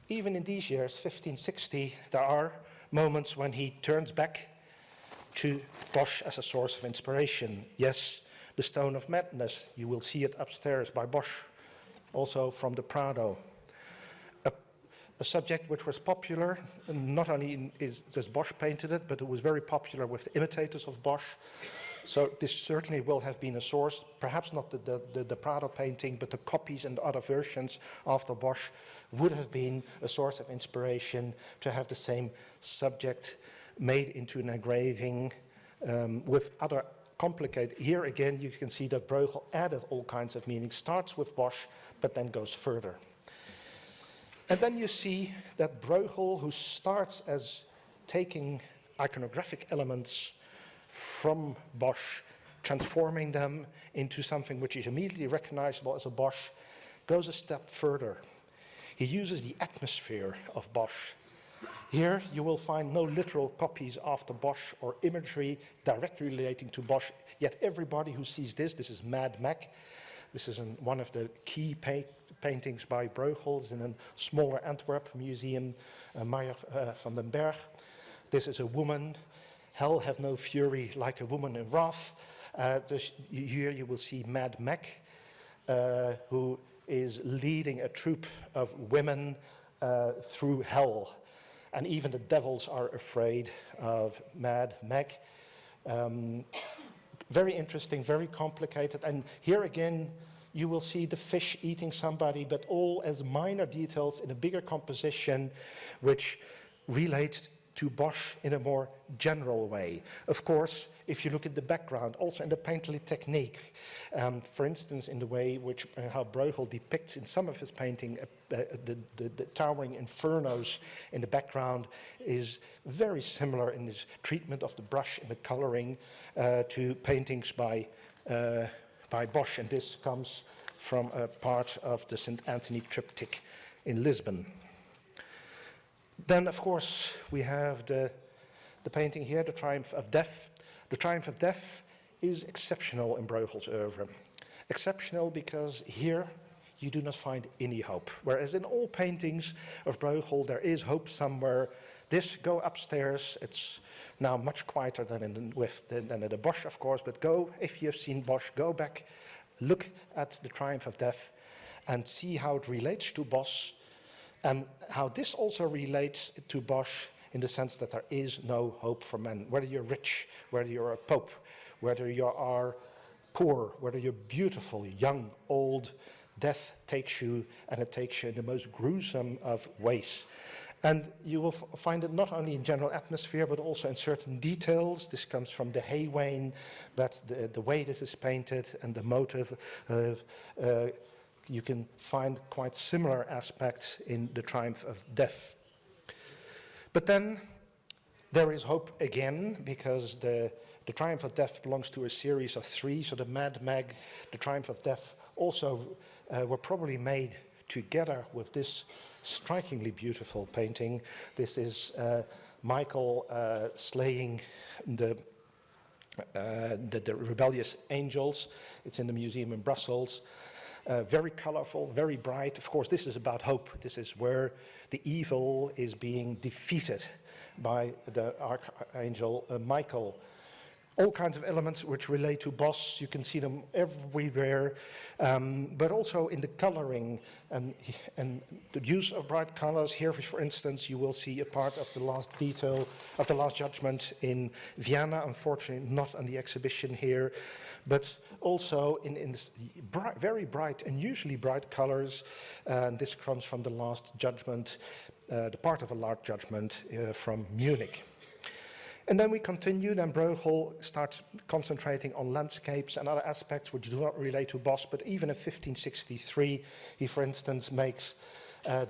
even in these years, 1560, there are moments when he turns back to Bosch as a source of inspiration. Yes, the Stone of Madness, you will see it upstairs by Bosch, also from the Prado. A subject which was popular, and not only does Bosch painted it, but it was very popular with the imitators of Bosch. So this certainly will have been a source, perhaps not the Prado painting, but the copies and other versions after Bosch would have been a source of inspiration to have the same subject made into an engraving with other complicated. Here again, you can see that Bruegel added all kinds of meanings, starts with Bosch, but then goes further. And then you see that Bruegel, who starts as taking iconographic elements from Bosch, transforming them into something which is immediately recognizable as a Bosch, goes a step further. He uses the atmosphere of Bosch. Here you will find no literal copies after Bosch or imagery directly relating to Bosch, yet everybody who sees this is Mad Mac. This is one of the key paintings by Bruegel in a smaller Antwerp museum, Meyer van den Berg. This is a woman. Hell have no fury like a woman in wrath. Here you will see Mad Mac, who is leading a troop of women through hell. And even the devils are afraid of Mad Mac. Very interesting, very complicated. And here again, you will see the fish eating somebody, but all as minor details in a bigger composition, which relate to Bosch in a more general way. Of course, if you look at the background, also in the painterly technique, for instance, in the way which how Bruegel depicts in some of his painting the towering infernos in the background is very similar in his treatment of the brush and the coloring to paintings by Bosch, and this comes from a part of the St. Anthony triptych in Lisbon. Then, of course, we have the painting here, The Triumph of Death. The Triumph of Death is exceptional in Bruegel's oeuvre. Exceptional because here you do not find any hope. Whereas in all paintings of Bruegel, there is hope somewhere. This, go upstairs. It's now much quieter than in the Bosch, of course, but go, if you've seen Bosch, go back, look at The Triumph of Death, and see how it relates to Bosch, and how this also relates to Bosch in the sense that there is no hope for men. Whether you're rich, whether you're a pope, whether you are poor, whether you're beautiful, young, old, death takes you, and it takes you in the most gruesome of ways. And you will find it not only in general atmosphere, but also in certain details. This comes from the hay wain, but the way this is painted and the motive you can find quite similar aspects in The Triumph of Death. But then there is hope again, because the Triumph of Death belongs to a series of 3, so the Mad Meg, the Triumph of Death also were probably made together with this strikingly beautiful painting. This is Michael slaying the rebellious angels. It's in the museum in Brussels. Very colorful, very bright. Of course, this is about hope. This is where the evil is being defeated by the archangel Michael. All kinds of elements which relate to Bos, you can see them everywhere, but also in the coloring and the use of bright colors. Here, for instance, you will see a part of the last detail of the Last Judgment in Vienna, unfortunately not on the exhibition here, but also in this very bright, unusually bright colors. And this comes from the Last Judgment, the part of a Last Judgment from Munich. And then we continue, then Bruegel starts concentrating on landscapes and other aspects which do not relate to Bos, but even in 1563, he, for instance, makes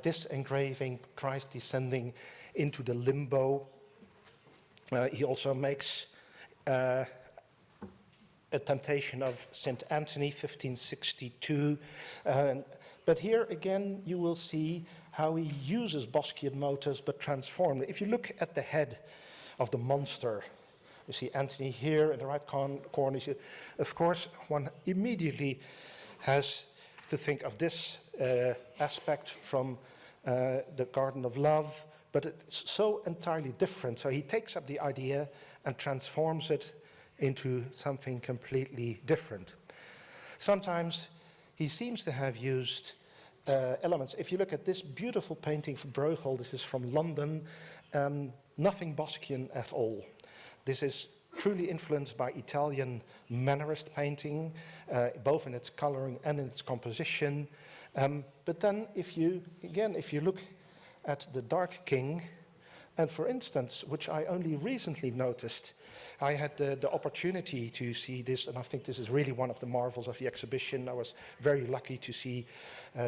this engraving, Christ descending into the limbo. He also makes a Temptation of St. Anthony, 1562. But here again, you will see how he uses Boschian motifs, but transformed. If you look at the head of the monster, you see Anthony here in the right corner. Of course, one immediately has to think of this aspect from the Garden of Love, but it's so entirely different. So he takes up the idea and transforms it into something completely different. Sometimes he seems to have used elements. If you look at this beautiful painting from Bruegel, this is from London, nothing Boschian at all. This is truly influenced by Italian Mannerist painting, both in its coloring and in its composition. But then if you look at the Dark King, and for instance, which I only recently noticed, I had the opportunity to see this, and I think this is really one of the marvels of the exhibition. I was very lucky to see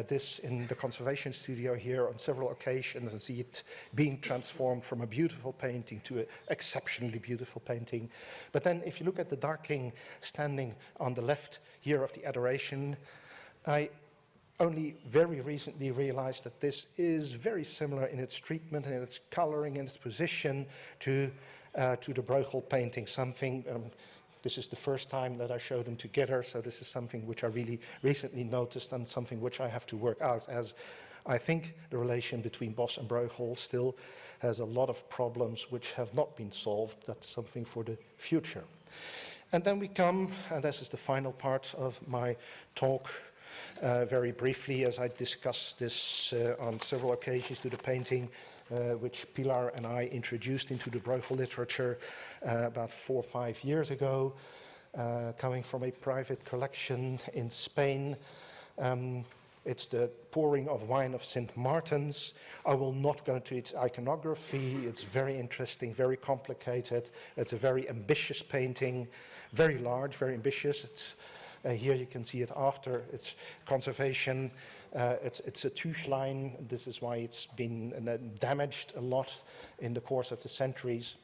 this in the conservation studio here on several occasions and see it being transformed from a beautiful painting to an exceptionally beautiful painting. But then if you look at the Dark King standing on the left here of the Adoration, I only very recently realized that this is very similar in its treatment and in its coloring and its position to the Bruegel painting. This is the first time that I show them together, so this is something which I really recently noticed and something which I have to work out, as I think the relation between Bos and Bruegel still has a lot of problems which have not been solved. That's something for the future. And then we come, and this is the final part of my talk, very briefly, as I discussed this on several occasions, to the painting which Pilar and I introduced into the Bruegel literature about 4 or 5 years ago, coming from a private collection in Spain. It's the pouring of wine of St. Martin's. I will not go into its iconography. It's very interesting, very complicated. It's a very ambitious painting, very large, very ambitious. Here you can see it after its conservation. It's a Tuchlein. This is why it's been damaged a lot in the course of the centuries.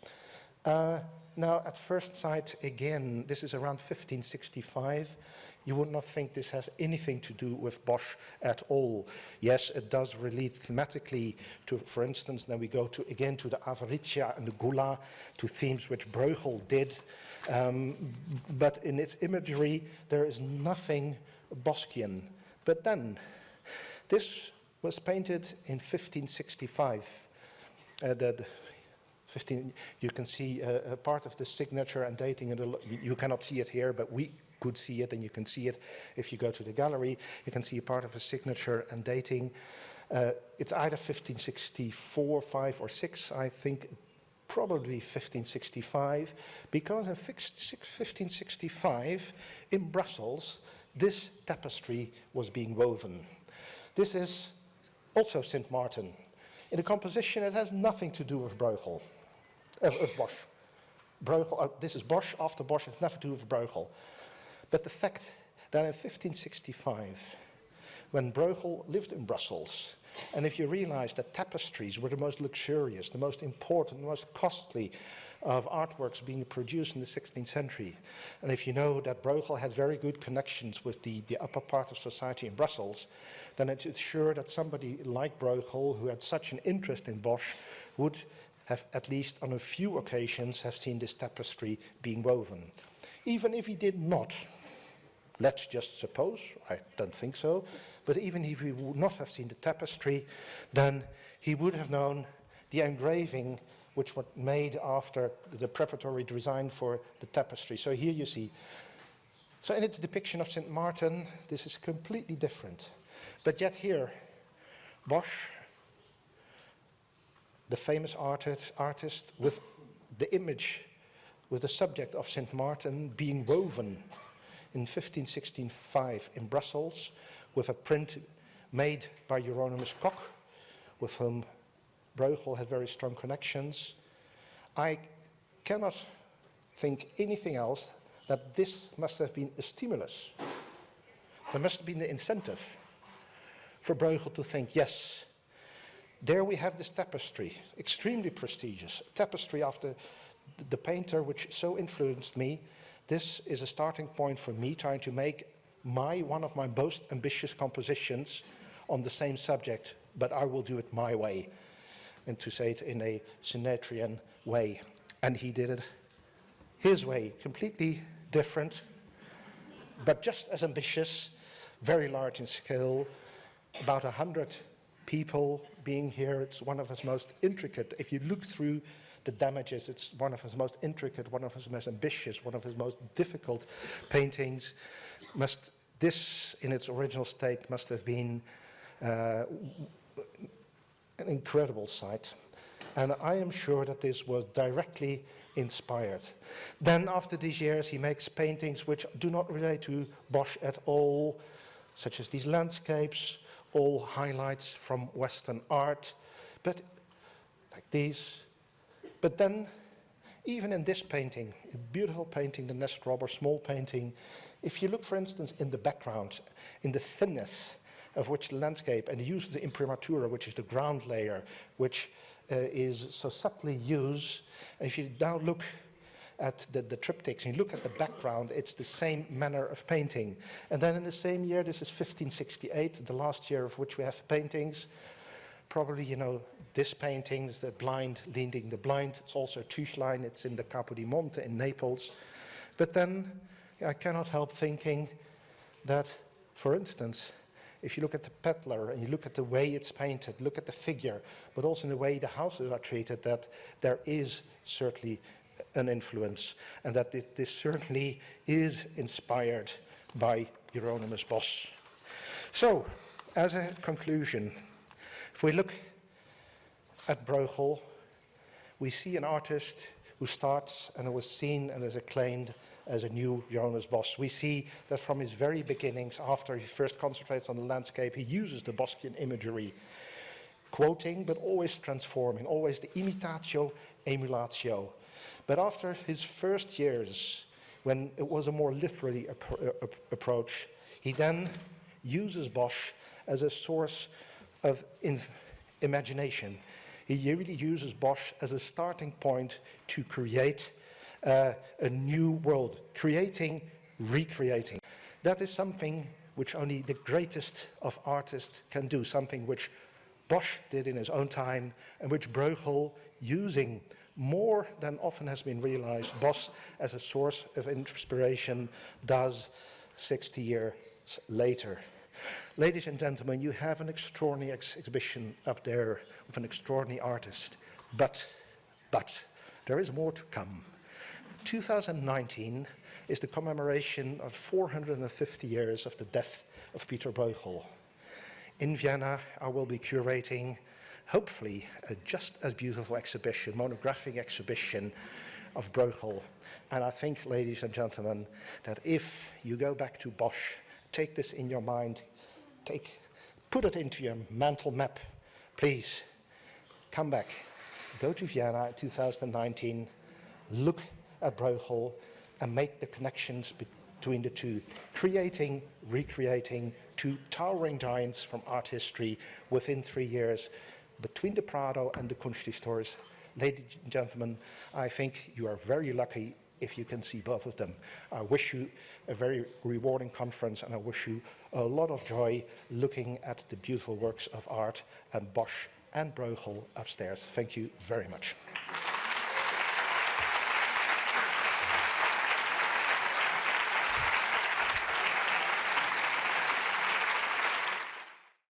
Now, at first sight, again, this is around 1565. You would not think this has anything to do with Bosch at all. Yes, it does relate thematically to, for instance, then we go to again to the Avaritia and the Gula, to themes which Bruegel did. But in its imagery, there is nothing Boschian. But then, this was painted in 1565. You can see a part of the signature and dating. You cannot see it here, but we could see it, and you can see it if you go to the gallery. You can see a part of a signature and dating. It's either 1564, 5, or 6, I think. Probably 1565, because in 1565, in Brussels, this tapestry was being woven. This is also St. Martin. In the composition, it has nothing to do with Bruegel, of Bosch. Bruegel, this is Bosch, after Bosch, it's nothing to do with Bruegel. But the fact that in 1565, when Bruegel lived in Brussels, And if you realize that tapestries were the most luxurious, the most important, the most costly of artworks being produced in the 16th century, and if you know that Bruegel had very good connections with the upper part of society in Brussels, then it's sure that somebody like Bruegel, who had such an interest in Bosch, would have, at least on a few occasions, have seen this tapestry being woven. Even if he did not, let's just suppose, I don't think so, but even if he would not have seen the tapestry, then he would have known the engraving which was made after the preparatory design for the tapestry. So here you see. So in its depiction of St. Martin, this is completely different. But yet here, Bosch, the famous artist with the image, with the subject of St. Martin being woven in 1565 in Brussels, with a print made by Hieronymus Koch, with whom Bruegel had very strong connections. I cannot think anything else that this must have been a stimulus. There must have been the incentive for Bruegel to think, yes, there we have this tapestry, extremely prestigious, tapestry after the painter which so influenced me. This is a starting point for me trying to make one of my most ambitious compositions on the same subject, but I will do it my way, and to say it in a Sinnetrian way. And he did it his way, completely different, but just as ambitious, very large in scale, about 100 people being here. It's one of his most intricate. If you look through the damages, it's one of his most intricate, one of his most ambitious, one of his most difficult paintings. This, in its original state, must have been an incredible sight. And I am sure that this was directly inspired. Then, after these years, he makes paintings which do not relate to Bosch at all, such as these landscapes, all highlights from Western art, but like these. But then, even in this painting, a beautiful painting, the Nest Robber, small painting, if you look, for instance, in the background, in the thinness of which the landscape, and the use of the imprimatura, which is the ground layer, which is so subtly used, and if you now look at the triptychs and you look at the background, it's the same manner of painting. And then in the same year, this is 1568, the last year of which we have paintings. Probably, you know, this painting is the blind leading the blind. It's also Tüchlein, it's in the Capo di Monte in Naples. But then I cannot help thinking that, for instance, if you look at the peddler and you look at the way it's painted, look at the figure, but also in the way the houses are treated, that there is certainly an influence, and that this certainly is inspired by Hieronymus Bosch. So, as a conclusion, if we look at Bruegel, we see an artist who starts and was seen and is acclaimed as a new Hieronymus Bosch. We see that from his very beginnings, after he first concentrates on the landscape, he uses the Boschian imagery, quoting but always transforming, always the imitatio, emulatio. But after his first years, when it was a more literary approach, he then uses Bosch as a source of imagination. He really uses Bosch as a starting point to create a new world, creating, recreating. That is something which only the greatest of artists can do, something which Bosch did in his own time, and which Bruegel, using more than often has been realized, Bosch as a source of inspiration, does 60 years later. Ladies and gentlemen, you have an extraordinary exhibition up there of an extraordinary artist, but there is more to come. 2019 is the commemoration of 450 years of the death of Peter Bruegel. In Vienna, I will be curating, hopefully, a just as beautiful exhibition, monographic exhibition of Bruegel. And I think, ladies and gentlemen, that if you go back to Bosch, take this in your mind, put it into your mental map, please, come back, go to Vienna in 2019, look at Bruegel and make the connections between the two, creating, recreating, two towering giants from art history within 3 years between the Prado and the Kunsthistorisch. Ladies and gentlemen, I think you are very lucky if you can see both of them. I wish you a very rewarding conference, and I wish you a lot of joy looking at the beautiful works of art and Bosch and Bruegel upstairs. Thank you very much.